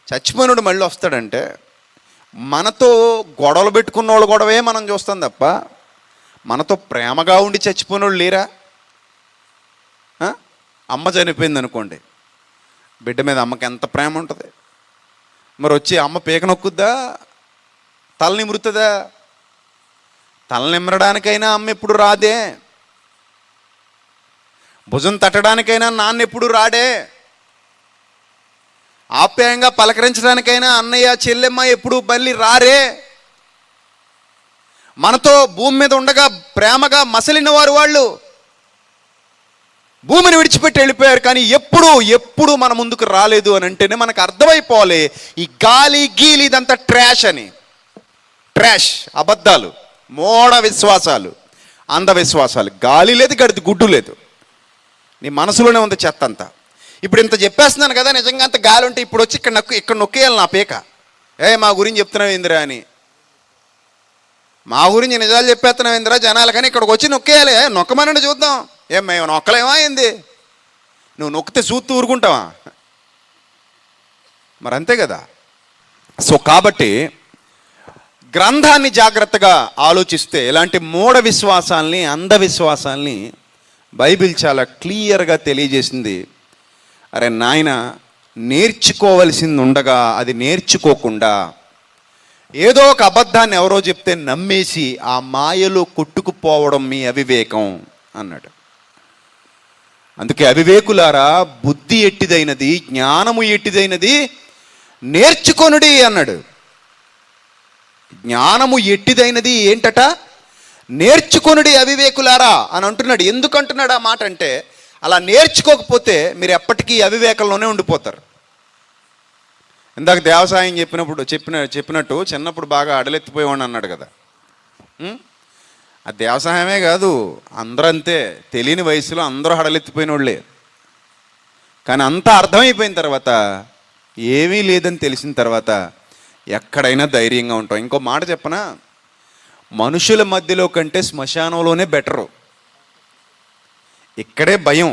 [SPEAKER 1] చచ్చిపోయినోడు మళ్ళీ వస్తాడంటే మనతో గొడవలు పెట్టుకున్న వాళ్ళు గొడవే మనం చూస్తాం తప్ప మనతో ప్రేమగా ఉండి చచ్చిపోయినోళ్ళు లేరా? అమ్మ చనిపోయింది అనుకోండి, బిడ్డ మీద అమ్మకి ఎంత ప్రేమ ఉంటుంది. మరి వచ్చి అమ్మ పీక నొక్కుద్దా, తల నిమురుతుందా? తల నిమరడానికైనా అమ్మ ఎప్పుడు రాదే, భుజం తట్టడానికైనా నాన్న ఎప్పుడు రాడే, ఆప్యాయంగా పలకరించడానికైనా అన్నయ్య చెల్లెమ్మ ఎప్పుడు మళ్ళీ రారే. మనతో భూమి మీద ఉండగా ప్రేమగా మసలిన వారు వాళ్ళు భూమిని విడిచిపెట్టి వెళ్ళిపోయారు, కానీ ఎప్పుడు మన ముందుకు రాలేదు అని అంటేనే మనకు అర్థమైపోవాలి ఈ గాలి గీలి ఇదంతా ట్రాష్ అని. ట్రాష్, అబద్ధాలు, మోడ విశ్వాసాలు, అంధవిశ్వాసాలు. గాలి లేదు, గడిది గుడ్డు లేదు, నీ మనసులోనే ఉంది చెత్త అంతా. ఇప్పుడు ఇంత చెప్పేస్తున్నాను కదా, నిజంగా అంత గాలి ఉంటే ఇప్పుడు వచ్చి ఇక్కడ నొక్కేయాలి నా పీక. మా గురించి చెప్తున్నావు ఇందిరా అని, మా గురించి నిజాలు చెప్పేస్తున్నావు ఇందిరా జనాలు, కానీ ఇక్కడికి వచ్చి నొక్కేయాలి. నొక్కమనండి చూద్దాం. మేము నొక్కలేమా ఏంది? నువ్వు నొక్కితే చూస్తూ ఊరుకుంటావా? మరి అంతే కదా. సో కాబట్టి గ్రంథాన్ని జాగ్రత్తగా ఆలోచిస్తే ఇలాంటి మూఢ విశ్వాసాల్ని, అంధవిశ్వాసాల్ని బైబిల్ చాలా క్లియర్గా తెలియజేసింది. అరే నాయన, నేర్చుకోవలసింది ఉండగా అది నేర్చుకోకుండా ఏదో ఒక అబద్ధాన్ని ఎవరో చెప్తే నమ్మేసి ఆ మాయలో కొట్టుకుపోవడం మీ అవివేకం అన్నాడు. అందుకే అవివేకులారా, బుద్ధి ఎట్టిదైనది, జ్ఞానము ఎట్టిదైనది, నేర్చుకొనుడి అన్నాడు. జ్ఞానము ఎట్టిదైనది ఏంటట? నేర్చుకొనుడి అవివేకులారా అని అంటున్నాడు. ఎందుకు అంటున్నాడు ఆ మాట అంటే, అలా నేర్చుకోకపోతే మీరు ఎప్పటికీ అవివేకంలోనే ఉండిపోతారు. ఇందాక దేవసాయం చెప్పినట్టు చిన్నప్పుడు బాగా అడలెత్తిపోయేవాడిని అన్నాడు కదా. ఆ దేవసాయమే కాదు, అందరూ అంతే. తెలియని వయసులో అందరూ హడలెత్తిపోయిన వాళ్ళే. కానీ అంతా అర్థమైపోయిన తర్వాత, ఏమీ లేదని తెలిసిన తర్వాత ఎక్కడైనా ధైర్యంగా ఉంటాం. ఇంకో మాట చెప్పనా, మనుషుల మధ్యలో కంటే శ్మశానంలోనే బెటరు. ఇక్కడే భయం.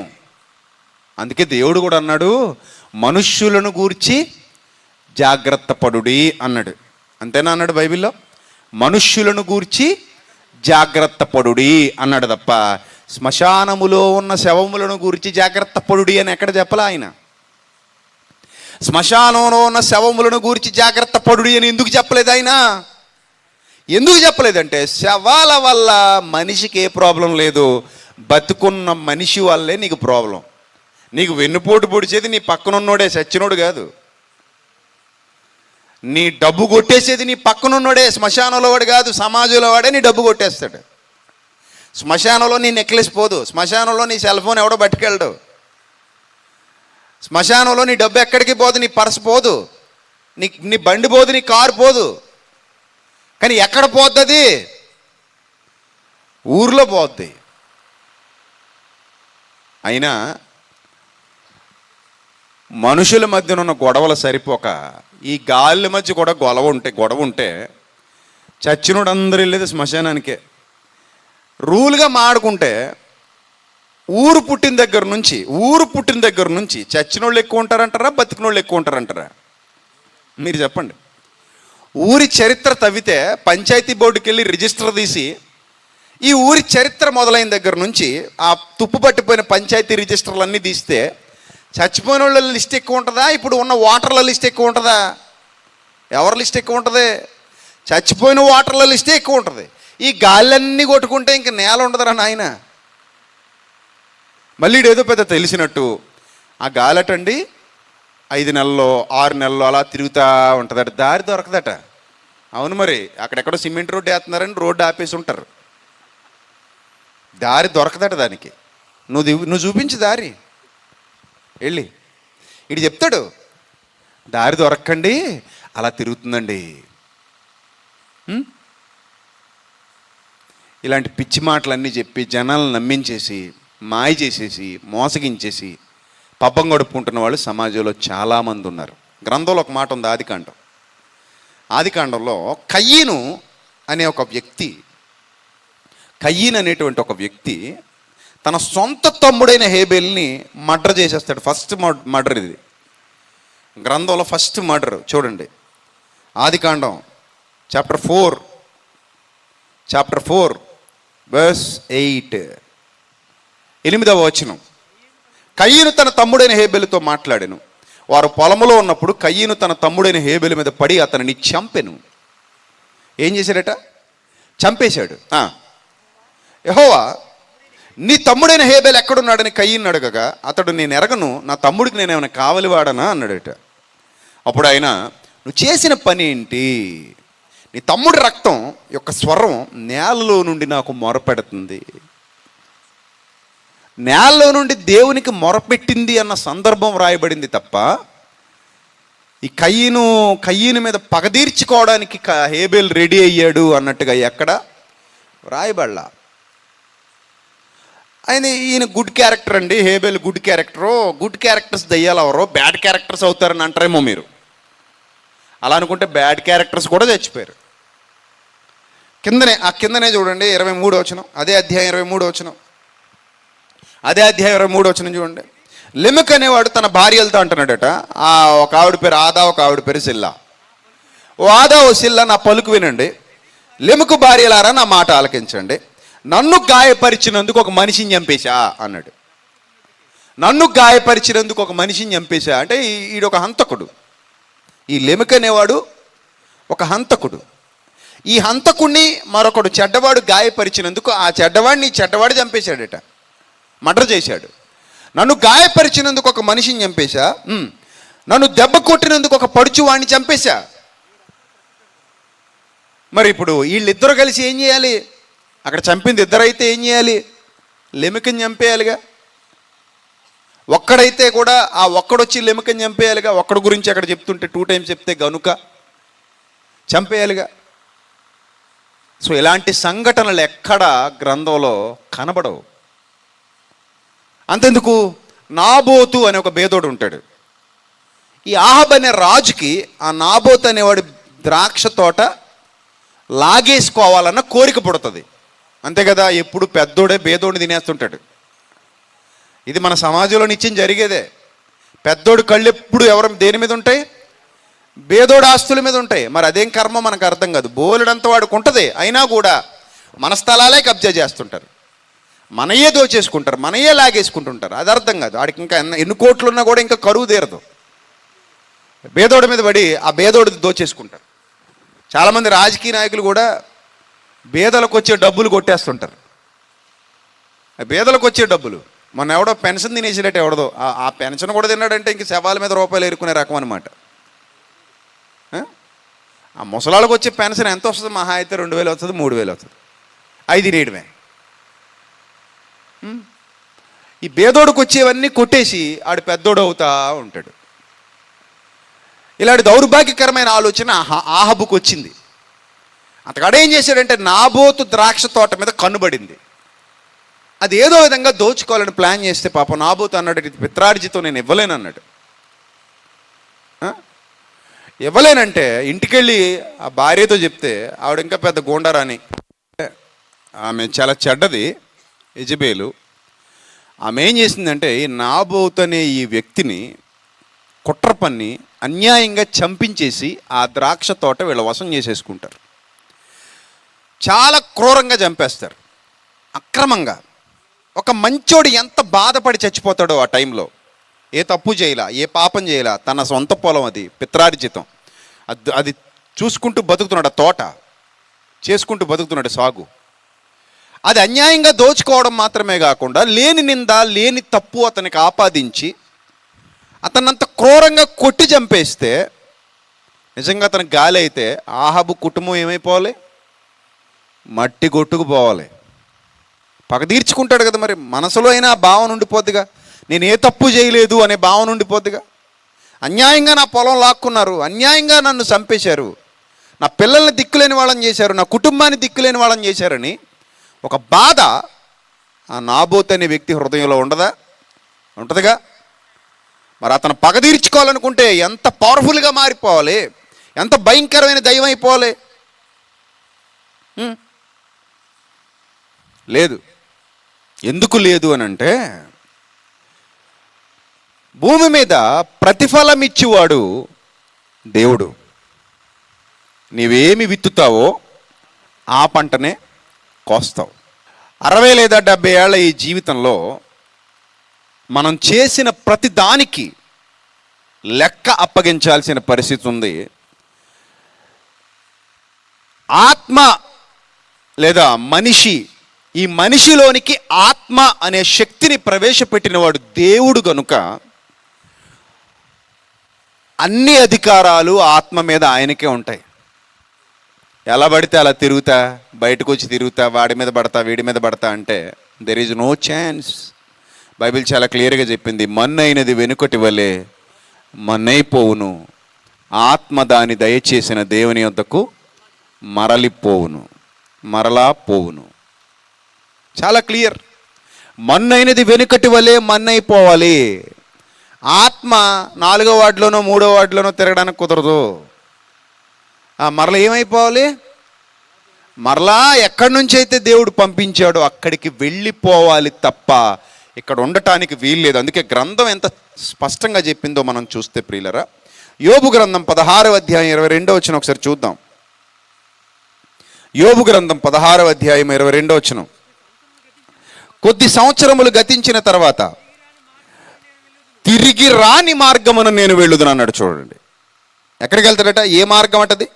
[SPEAKER 1] అందుకే దేవుడు కూడా అన్నాడు, మనుష్యులను గూర్చి జాగ్రత్త పడుడి అన్నాడు. అంతేనా అన్నాడు బైబిల్లో? మనుష్యులను గూర్చి జాగ్రత్త పడుడి అన్నాడు తప్ప శ్మశానములో ఉన్న శవములను గురించి జాగ్రత్త పడుడి అని ఎక్కడ చెప్పలా ఆయన. శ్మశానంలో ఉన్న శవములను గురించి జాగ్రత్త పడుడి అని ఎందుకు చెప్పలేదు ఆయన? ఎందుకు చెప్పలేదంటే, శవాల వల్ల మనిషికి ఏ ప్రాబ్లం లేదు, బతుకున్న మనిషి వల్లే నీకు ప్రాబ్లం. నీకు వెన్నుపోటు పొడిచేది నీ పక్కనున్నోడే, సచ్చినోడు కాదు. నీ డబ్బు కొట్టేసేది నీ పక్కనున్నోడే, శ్మశానంలో వాడు కాదు. సమాజంలో వాడే నీ డబ్బు కొట్టేస్తాడు. శ్మశానంలో నీ నెక్లెస్ పోదు, శ్మశానంలో నీ సెల్ ఫోన్ ఎవడో పట్టుకెళ్ళడు, శ్మశానంలో నీ డబ్బు ఎక్కడికి పోదు, నీ పర్స్ పోదు, నీ బండి పోదు, నీ కారు పోదు. కానీ ఎక్కడ పోద్ది? ఊర్లో పోద్ది. అయినా మనుషుల మధ్యన ఉన్న గొడవలు సరిపోక ఈ గాలి మధ్య కూడా గొడవ ఉంటే చచ్చినోడు అందరూ వెళ్ళేది శ్మశానానికే. రూల్గా మాడుకుంటే ఊరు పుట్టిన దగ్గర నుంచి చచ్చినోళ్ళు ఎక్కువ ఉంటారంటారా, బతికినోళ్ళు ఎక్కువ ఉంటారంటారా? మీరు చెప్పండి. ఊరి చరిత్ర తవ్వితే పంచాయతీ బోర్డుకి వెళ్ళి రిజిస్టర్ తీసి ఈ ఊరి చరిత్ర మొదలైన దగ్గర నుంచి ఆ తుప్పు పట్టిపోయిన పంచాయతీ రిజిస్టర్లు అన్నీ తీస్తే చచ్చిపోయిన వాళ్ళ లిస్ట్ ఎక్కువ ఉంటుందా, ఇప్పుడు ఉన్న ఓటర్ల లిస్ట్ ఎక్కువ ఉంటుందా? ఎవరి లిస్ట్ ఎక్కువ ఉంటుంది? చచ్చిపోయిన ఓటర్ల లిస్టే ఎక్కువ ఉంటుంది. ఈ గాలన్నీ కొట్టుకుంటే ఇంక నేల ఉండదురా నాయన. మళ్ళీ ఏదో పెద్ద తెలిసినట్టు ఆ గాలటండి 5 నెలల్లో 6 నెలల్లో అలా తిరుగుతూ ఉంటుందట, దారి దొరకదట. అవును, మరి అక్కడెక్కడో సిమెంట్ రోడ్డు వేస్తున్నారని రోడ్డు ఆపేసి ఉంటారు, దారి దొరకదట దానికి. నువ్వు చూపించి దారి వెళ్ళి ఇటు చెప్తాడు, దారి దొరక్కండి అలా తిరుగుతుందండి. ఇలాంటి పిచ్చి మాటలన్నీ చెప్పి జనాలను నమ్మించేసి, మాయ చేసేసి, మోసగించేసి పబ్బం గడుపుకుంటున్న వాళ్ళు సమాజంలో చాలామంది ఉన్నారు. గ్రంథంలో ఒక మాట ఉంది, ఆదికాండంలో కయ్యను అనే ఒక వ్యక్తి, కయీన్ అనేటువంటి ఒక వ్యక్తి తన సొంత తమ్ముడైన హేబేల్ని మర్డర్ చేసేస్తాడు. ఫస్ట్ మర్డర్ ఇది గ్రంథంలో, ఫస్ట్ మర్డర్ చూడండి. ఆదికాండం చాప్టర్ 4 verse 8, 8వ వచనం. కయీను తన తమ్ముడైన హేబెలుతో మాట్లాడెను. వారు పొలములో ఉన్నప్పుడు కయీను తన తమ్ముడైన హేబెలు మీద పడి అతనిని చంపెను. ఏం చేశాడట? చంపేశాడు. యెహోవా, నీ తమ్ముడైన హేబెలు ఎక్కడున్నాడని కయీను అడగగా అతడు, నేను ఎరగను, నా తమ్ముడికి నేను ఏమైనా కావలివాడనా అన్నాడట. అప్పుడు ఆయన, నువ్వు చేసిన పని ఏంటి? నీ తమ్ముడి రక్తం యొక్క స్వరం నేలలో నుండి నాకు మొరపెడుతుంది. నేలలో నుండి దేవునికి మొరపెట్టింది అన్న సందర్భం రాయబడింది తప్ప ఈ కయీను మీద పగదీర్చుకోవడానికి హేబెల్ రెడీ అయ్యాడు అన్నట్టుగా ఎక్కడ రాయబడలా. ఈయన గుడ్ క్యారెక్టర్ అండి, హేబెల్ గుడ్ క్యారెక్టరు. గుడ్ క్యారెక్టర్స్ దయ్యాలు ఎవరో బ్యాడ్ క్యారెక్టర్స్ అవుతారని అంటారేమో మీరు. అలా అనుకుంటే బ్యాడ్ క్యారెక్టర్స్ కూడా చచ్చిపోయారు. కిందనే చూడండి, 23వ వచనం, అదే అధ్యాయం 23వ వచనం, చూడండి. లెమెకు అనేవాడు తన భార్యలతో అంటున్నాడట, ఒక ఆవిడ పేరు ఆదా, ఒక ఆవిడ పేరు సిల్లా. ఓ ఆదా, ఓ సిల్లా, నా పలుకు వినండి. లెమెకు భార్యలారా నా మాట ఆలకించండి. నన్ను గాయపరిచినందుకు ఒక మనిషిని చంపేశా అన్నాడు. నన్ను గాయపరిచినందుకు ఒక మనిషిని చంపేశా అంటే ఈడొక హంతకుడు. ఈ లెమెకు అనేవాడు ఒక హంతకుడు. ఈ హంతకుడిని మరొకడు చెడ్డవాడు గాయపరిచినందుకు ఆ చెడ్డవాడు చంపేశాడట, మర్డర్ చేశాడు. నన్ను గాయపరిచినందుకు ఒక మనిషిని చంపేశా, నన్ను దెబ్బ కొట్టినందుకు ఒక పడుచువాడిని చంపేశా. మరి ఇప్పుడు వీళ్ళిద్దరూ కలిసి ఏం చేయాలి? అక్కడ చంపింది ఇద్దరైతే ఏం చేయాలి? లెమెకుని చంపేయాలిగా. ఒక్కడైతే కూడా ఆ ఒక్కడొచ్చి లెమెకుని చంపేయాలిగా. ఒక్కడి గురించి అక్కడ చెప్తుంటే 2 times చెప్తే గనుక చంపేయాలిగా. సో ఇలాంటి సంఘటనలు ఎక్కడ గ్రంథంలో కనబడవు. అంతెందుకు, నాబోతు అనే ఒక బేదోడు ఉంటాడు. ఈ ఆహాబ్ అనే రాజుకి ఆ నాబోతు అనేవాడు ద్రాక్ష తోట లాగేసుకోవాలన్న కోరిక పుడుతుంది. అంతే కదా, ఎప్పుడు పెద్దోడే బేదోడిని తినేస్తుంటాడు. ఇది మన సమాజంలో నిత్యం జరిగేదే. పెద్దోడు కళ్ళు ఎప్పుడు దేని మీద ఉంటాయి? బేదోడు ఆస్తుల మీద ఉంటాయి. మరి అదేం కర్మ మనకు అర్థం కాదు. బోలెడంత వాడికి ఉంటుంది, అయినా కూడా మన స్థలాలే కబ్జా చేస్తుంటారు, మనయే దోచేసుకుంటారు, మనయే లాగేసుకుంటుంటారు. అది అర్థం కాదు. వాడికి ఇంకా ఎన్ని కోట్లున్నా కూడా ఇంకా కరువు తీరదు. బేదోడి మీద పడి ఆ బేదోడిది దోచేసుకుంటారు. చాలామంది రాజకీయ నాయకులు కూడా బేదలకు వచ్చే డబ్బులు కొట్టేస్తుంటారు. బేదలకు వచ్చే డబ్బులు, మొన్న ఎవడో పెన్షన్ తినేసినట్టు ఎవడదో ఆ పెన్షన్ కూడా తిన్నాడంటే ఇంక శవాల మీద రూపాయలు ఏరుకునే రకం అనమాట. ఆ ముసలాళ్ళకు వచ్చే పెన్షన్ ఎంత వస్తుంది? మహా అయితే 2000 వస్తుంది, 3000 వస్తుంది. అవి తినేయడమే. ఈ బేదోడికి వచ్చేవన్నీ కొట్టేసి ఆడు పెద్దోడు అవుతా ఉంటాడు. ఇలాంటి దౌర్భాగ్యకరమైన ఆలోచన ఆహాబుకు వచ్చింది. అతగాడు ఏం చేశాడంటే నాబోతు ద్రాక్ష తోట మీద కన్నుబడింది. అది ఏదో విధంగా దోచుకోవాలని ప్లాన్ చేస్తే పాపం నాబోతు అన్నాడు, ఇది పిత్రార్జితం నేను ఇవ్వలేను అన్నాడు. ఇవ్వలేనంటే ఇంటికెళ్ళి ఆ భార్యతో చెప్తే ఆవిడ ఇంకా పెద్ద గోండారాని, ఆమె చాలా చెడ్డది, యెజెబెలు. ఆమె ఏం చేసిందంటే ఈ నాబోతు అనే ఈ వ్యక్తిని కుట్ర పన్ని అన్యాయంగా చంపించేసి ఆ ద్రాక్ష తోట వీళ్ళ వశం చేసేసుకుంటారు. చాలా క్రూరంగా చంపేస్తారు, అక్రమంగా. ఒక మంచోడు ఎంత బాధపడి చచ్చిపోతాడో ఆ టైంలో. ఏ తప్పు చేయలా, ఏ పాపం చేయలా, తన సొంత పొలం, అది పిత్రార్జితం, అది చూసుకుంటూ బతుకుతున్నాడు, ఆ తోట చేసుకుంటూ బతుకుతున్నాడు సాగు. అది అన్యాయంగా దోచుకోవడం మాత్రమే కాకుండా లేని నింద, లేని తప్పు అతనికి ఆపాదించి అతనంత క్రూరంగా కొట్టి చంపేస్తే నిజంగా అతనికి గాలి అయితే ఆహాబు కుటుంబం ఏమైపోవాలి? మట్టి కొట్టుకుపోవాలి. పగ తీర్చుకుంటాడు కదా, మరి మనసులో అయినా ఆ భావన ఉండిపోద్దిగా. నేను ఏ తప్పు చేయలేదు అనే భావన ఉండిపోద్దిగా. అన్యాయంగా నా పొలం లాక్కున్నారు, అన్యాయంగా నన్ను చంపేశారు, నా పిల్లల్ని దిక్కులేని వాళ్ళని చేశారు, నా కుటుంబాన్ని దిక్కులేని వాళ్ళని చేశారని ఒక బాధ ఆ నాబోతు అనే వ్యక్తి హృదయంలో ఉండదా? ఉంటుందిగా. మరి అతను పగ తీర్చుకోవాలనుకుంటే ఎంత పవర్ఫుల్గా మారిపోవాలి, ఎంత భయంకరమైన దయ్యం అయిపోవాలి. లేదు. ఎందుకు లేదు అని అంటే, భూమి మీద ప్రతిఫలం ఇచ్చేవాడు దేవుడు. నీవేమి విత్తుతావో ఆ పంటనే కోస్తావు. 60 లేదా 70 ఏళ్ల ఈ జీవితంలో మనం చేసిన ప్రతి దానికి లెక్క అప్పగించాల్సిన పరిస్థితి ఉంది. ఆత్మ లేదా మనిషి, ఈ మనిషిలోనికి ఆత్మ అనే శక్తిని ప్రవేశపెట్టినవాడు దేవుడు గనుక అన్ని అధికారాలు ఆత్మ మీద ఆయనకే ఉంటాయి. ఎలా పడితే అలా తిరుగుతా, బయటకు వచ్చి తిరుగుతా, వాడి మీద పడతా వీడి మీద పడతా అంటే there is no chance. Bible చాలా క్లియర్గా చెప్పింది, మన్నైనది వెనుకటి వలె మన్నైపోవును, ఆత్మ దాని దయచేసిన దేవుని యొద్దకు మరలిపోవును, మరలా పోవును. చాలా క్లియర్. మన్నైనది వెనుకటి వలె మన్నైపోవాలి. ఆత్మ 4వ వార్డులోనో 3వ వార్డులోనో తిరగడానికి కుదరదు. మరలా ఏమైపోవాలి? మరలా ఎక్కడి నుంచి అయితే దేవుడు పంపించాడో అక్కడికి వెళ్ళిపోవాలి తప్ప ఇక్కడ ఉండటానికి వీల్లేదు. అందుకే గ్రంథం ఎంత స్పష్టంగా చెప్పిందో మనం చూస్తే ప్రియులరా, యోబు గ్రంథం 16వ అధ్యాయం 22వ వచనం ఒకసారి చూద్దాం. యోబు గ్రంథం 16వ అధ్యాయం 22వ వచనం. కొద్ది సంవత్సరములు గతించిన తర్వాత తిరిగి రాని మార్గమున నేను వెళ్ళుదును అన్నాడు. చూడండి, ఎక్కడికి వెళ్తాడట? ఏ మార్గం అంటది?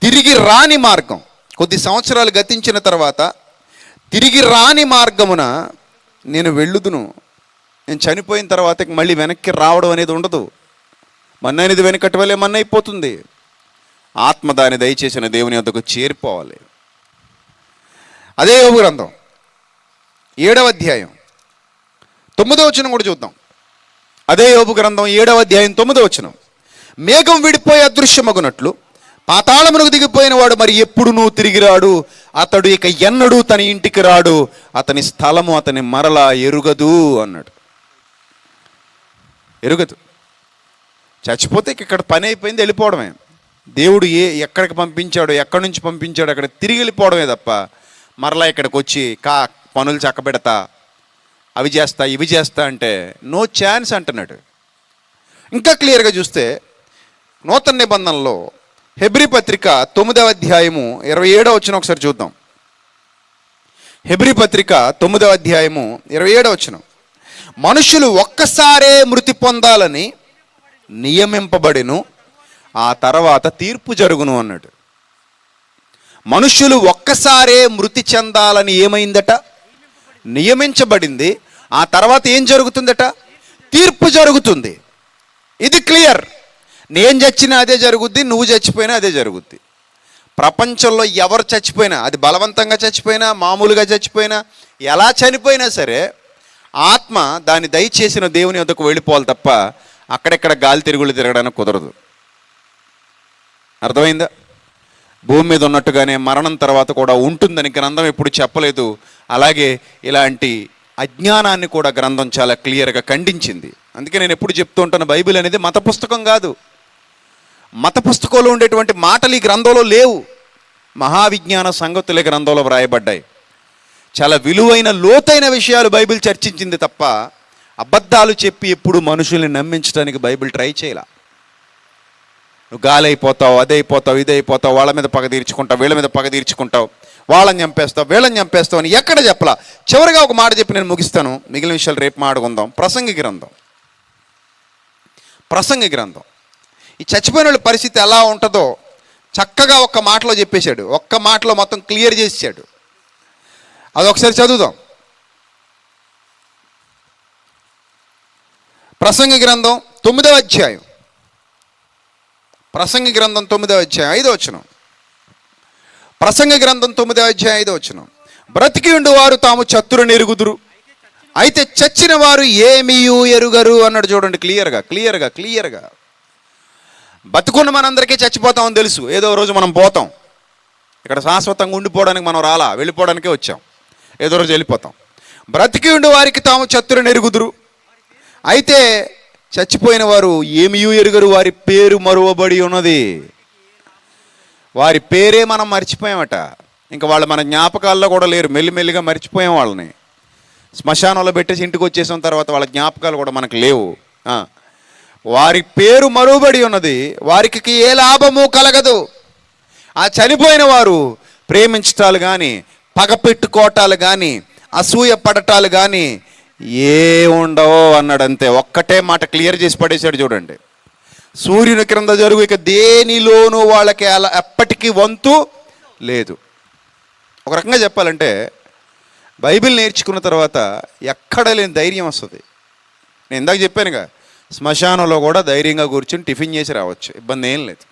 [SPEAKER 1] తిరిగి రాని మార్గం. కొద్ది సంవత్సరాలు గతించిన తర్వాత తిరిగి రాని మార్గమున నేను వెళ్ళుదును. నేను చనిపోయిన తర్వాత మళ్ళీ వెనక్కి రావడం అనేది ఉండదు. మన్నైనది వెనకటి వల్లే మన్నైపోతుంది. ఆత్మ దాని దయచేసిన దేవుని వద్దకు చేరిపోవాలి. అదే యోబు గ్రంథం 7వ అధ్యాయం 9వ వచనం కూడా చూద్దాం. అదే యోబు గ్రంథం 7వ అధ్యాయం 9వ వచనం. మేఘం విడిపోయి అదృశ్యమగునట్లు పాతాళమునకు దిగిపోయిన వాడు మరి ఎప్పుడునూ తిరిగి రాడు, అతడు ఇక ఎన్నడూ తన ఇంటికి రాడు, అతని స్థలము అతని మరలా ఎరుగదు అన్నాడు. ఎరుగదు. చచ్చిపోతే ఇక్కడ పని అయిపోయింది, వెళ్ళిపోవడమే. దేవుడు ఎక్కడికి పంపించాడో, ఎక్కడి నుంచి పంపించాడో అక్కడ తిరిగి వెళ్ళిపోవడమే తప్ప మరలా ఇక్కడికి వచ్చి పనులు చక్కబెడతా, అవి చేస్తా ఇవి చేస్తా అంటే నో ఛాన్స్ అంటున్నాడు. ఇంకా క్లియర్గా చూస్తే నూతన నిబంధనలో హెబ్రీ పత్రిక 9వ అధ్యాయము 27వ వచనం ఒకసారి చూద్దాం. హెబ్రీ పత్రిక 9వ అధ్యాయము 27వ వచనం. మనుషులు ఒక్కసారే మృతి పొందాలని నియమింపబడిను, ఆ తర్వాత తీర్పు జరుగును అన్నాడు. మనుషులు ఒక్కసారే మృతి చెందాలని ఏమైందట? నియమించబడింది. ఆ తర్వాత ఏం జరుగుతుందట? తీర్పు జరుగుతుంది. ఇది క్లియర్. నేను చచ్చినా అదే జరుగుద్ది, నువ్వు చచ్చిపోయినా అదే జరుగుద్ది. ప్రపంచంలో ఎవరు చచ్చిపోయినా, అది బలవంతంగా చచ్చిపోయినా మామూలుగా చచ్చిపోయినా ఎలా చనిపోయినా సరే ఆత్మ దాన్ని దయచేసిన దేవుని వద్దకు వెళ్ళిపోవాలి తప్ప అక్కడెక్కడ గాలి తిరుగులు తిరగడానికి కుదరదు. అర్థమైందా? భూమి మీద ఉన్నట్టుగానే మరణం తర్వాత కూడా ఉంటుందని గ్రంథం ఎప్పుడు చెప్పలేదు. అలాగే ఇలాంటి అజ్ఞానాన్ని కూడా గ్రంథం చాలా క్లియర్గా ఖండించింది. అందుకే నేను ఎప్పుడు చెప్తూ ఉంటాను, బైబిల్ అనేది మత పుస్తకం కాదు. మత పుస్తకంలో ఉండేటువంటి మాటలు ఈ గ్రంథంలో లేవు. మహావిజ్ఞాన సంగతులే గ్రంథంలో వ్రాయబడ్డాయి. చాలా విలువైన లోతైన విషయాలు బైబిల్ చర్చించింది తప్ప అబద్ధాలు చెప్పి ఎప్పుడు మనుషుల్ని నమ్మించడానికి బైబిల్ ట్రై చేయాల. నువ్వు గాలి అయిపోతావు, అదైపోతావు, ఇదైపోతావు, వాళ్ళ మీద పగ తీర్చుకుంటావు, వీళ్ళ మీద పగ తీర్చుకుంటావు, వాళ్ళని చంపేస్తావు, వీళ్ళని చంపేస్తావు అని ఎక్కడ చెప్పలా. చివరిగా ఒక మాట చెప్పి నేను ముగిస్తాను, మిగిలిన విషయాలు రేపు మాట్లాడుకుందాం. ప్రసంగి గ్రంథం ఈ చచ్చిపోయిన వాళ్ళ పరిస్థితి ఎలా ఉంటుందో చక్కగా ఒక్క మాటలో చెప్పేశాడు. ఒక్క మాటలో మొత్తం క్లియర్ చేసాడు. అది ఒకసారి చదువుదాం. ప్రసంగి గ్రంథం 9వ అధ్యాయం 9వ అధ్యాయం 5వ వచనం. ప్రసంగి గ్రంథం 9వ అధ్యాయం 5వ వచనం. బ్రతికి ఉండు వారు తాము చతురుని ఎరుగుదురు, అయితే చచ్చిన వారు ఏమీయూ ఎరుగరు అన్నాడు. చూడండి, క్లియర్గా బతుకున్న మనందరికీ చచ్చిపోతామని తెలుసు. ఏదో రోజు మనం పోతాం. ఇక్కడ శాశ్వతంగా ఉండిపోవడానికి మనం రాలా, వెళ్ళిపోవడానికే వచ్చాం. ఏదో రోజు వెళ్ళిపోతాం. బ్రతికి ఉండి వారికి తాము చతురుని ఎరుగుదురు, అయితే చచ్చిపోయిన వారు ఏమీయూ ఎరుగరు, వారి పేరు మరువబడి ఉన్నది. వారి పేరే మనం మర్చిపోయామట. ఇంకా వాళ్ళు మన జ్ఞాపకాల్లో కూడా లేరు, మెల్లిమెల్లిగా మర్చిపోయాం వాళ్ళని. శ్మశానంలో పెట్టేసి ఇంటికి వచ్చేసిన తర్వాత వాళ్ళ జ్ఞాపకాలు కూడా మనకు లేవు. వారి పేరు మరువబడి ఉన్నది, వారికి ఏ లాభము కలగదు. ఆ చనిపోయిన వారు ప్రేమించటాలు కానీ, పగపెట్టుకోవటాలు కానీ, అసూయ పడటాలు కానీ ఏ ఉండవో అన్నాడంతే. ఒక్కటే మాట క్లియర్ చేసి పడేశాడు చూడండి. సూర్యుని క్రింద జరుగు ఇక దేనిలోనూ వాళ్ళకి అలా ఎప్పటికీ వంతు లేదు. ఒక రకంగా చెప్పాలంటే బైబిల్ నేర్చుకున్న తర్వాత ఎక్కడ లేని ధైర్యం వస్తుంది. నేను ఇందాక చెప్పానుగా, శ్మశానంలో కూడా ధైర్యంగా కూర్చుని టిఫిన్ చేసి రావచ్చు, ఇబ్బంది ఏం లేదు.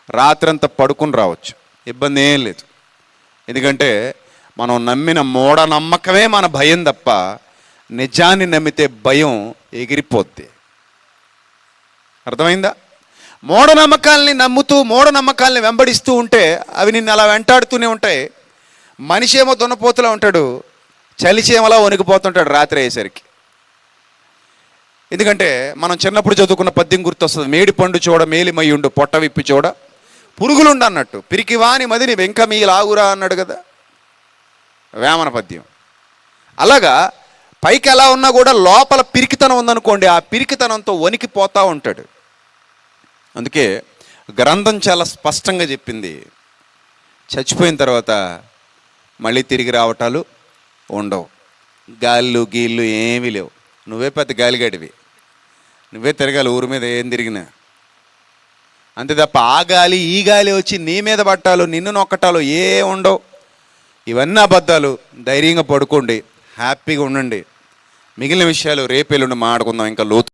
[SPEAKER 1] రాత్రంతా పడుకుని రావచ్చు, ఇబ్బంది ఏం లేదు. ఎందుకంటే మనం నమ్మిన మూఢనమ్మకమే మన భయం తప్ప, నిజాన్ని నమ్మితే భయం ఎగిరిపోద్ది. అర్థమైందా? మూఢనమ్మకాల్ని నమ్ముతూ మూఢనమ్మకాల్ని వెంబడిస్తూ ఉంటే అవి నిన్ను అలా వెంటాడుతూనే ఉంటాయి. మనిషి ఏమో దున్నపోతులా ఉంటాడు, చలిచేమలా వణికిపోతుంటాడు రాత్రి అయ్యేసరికి. ఎందుకంటే మనం చిన్నప్పుడు చదువుకున్న పద్యం గుర్తొస్తుంది, మేడి పండు చూడ మేలిమయ్యుండు పొట్ట విప్పి చూడ పురుగులుండు అన్నట్టు, పిరికివాని మదిని వెంక మీ లాగురా అన్నాడు కదా వేమన పద్యం. అలాగా పైకి ఎలా ఉన్నా కూడా లోపల పిరికితనం ఉందనుకోండి, ఆ పిరికితనంతో వణికిపోతూ ఉంటాడు. అందుకే గ్రంథం చాలా స్పష్టంగా చెప్పింది, చచ్చిపోయిన తర్వాత మళ్ళీ తిరిగి రావటాలు ఉండవు. గాళ్ళు గీళ్ళు ఏమీ లేవు. నువ్వే పెద్ద గాలిగాడివి, నువ్వే తిరగాలి ఊరి మీద ఏం తిరిగినా. అంతే తప్ప ఆ గాలి ఈ గాలి వచ్చి నీ మీద పట్టాలు, నిన్ను నొక్కటాలు ఏ ఉండవు. ఇవన్నీ అబద్ధాలు. ధైర్యంగా పడుకోండి, హ్యాపీగా ఉండండి. మిగిలిన విషయాలు రేపు ఎల్లుండి మాట్లాడుకుందాం ఇంకా లోతు.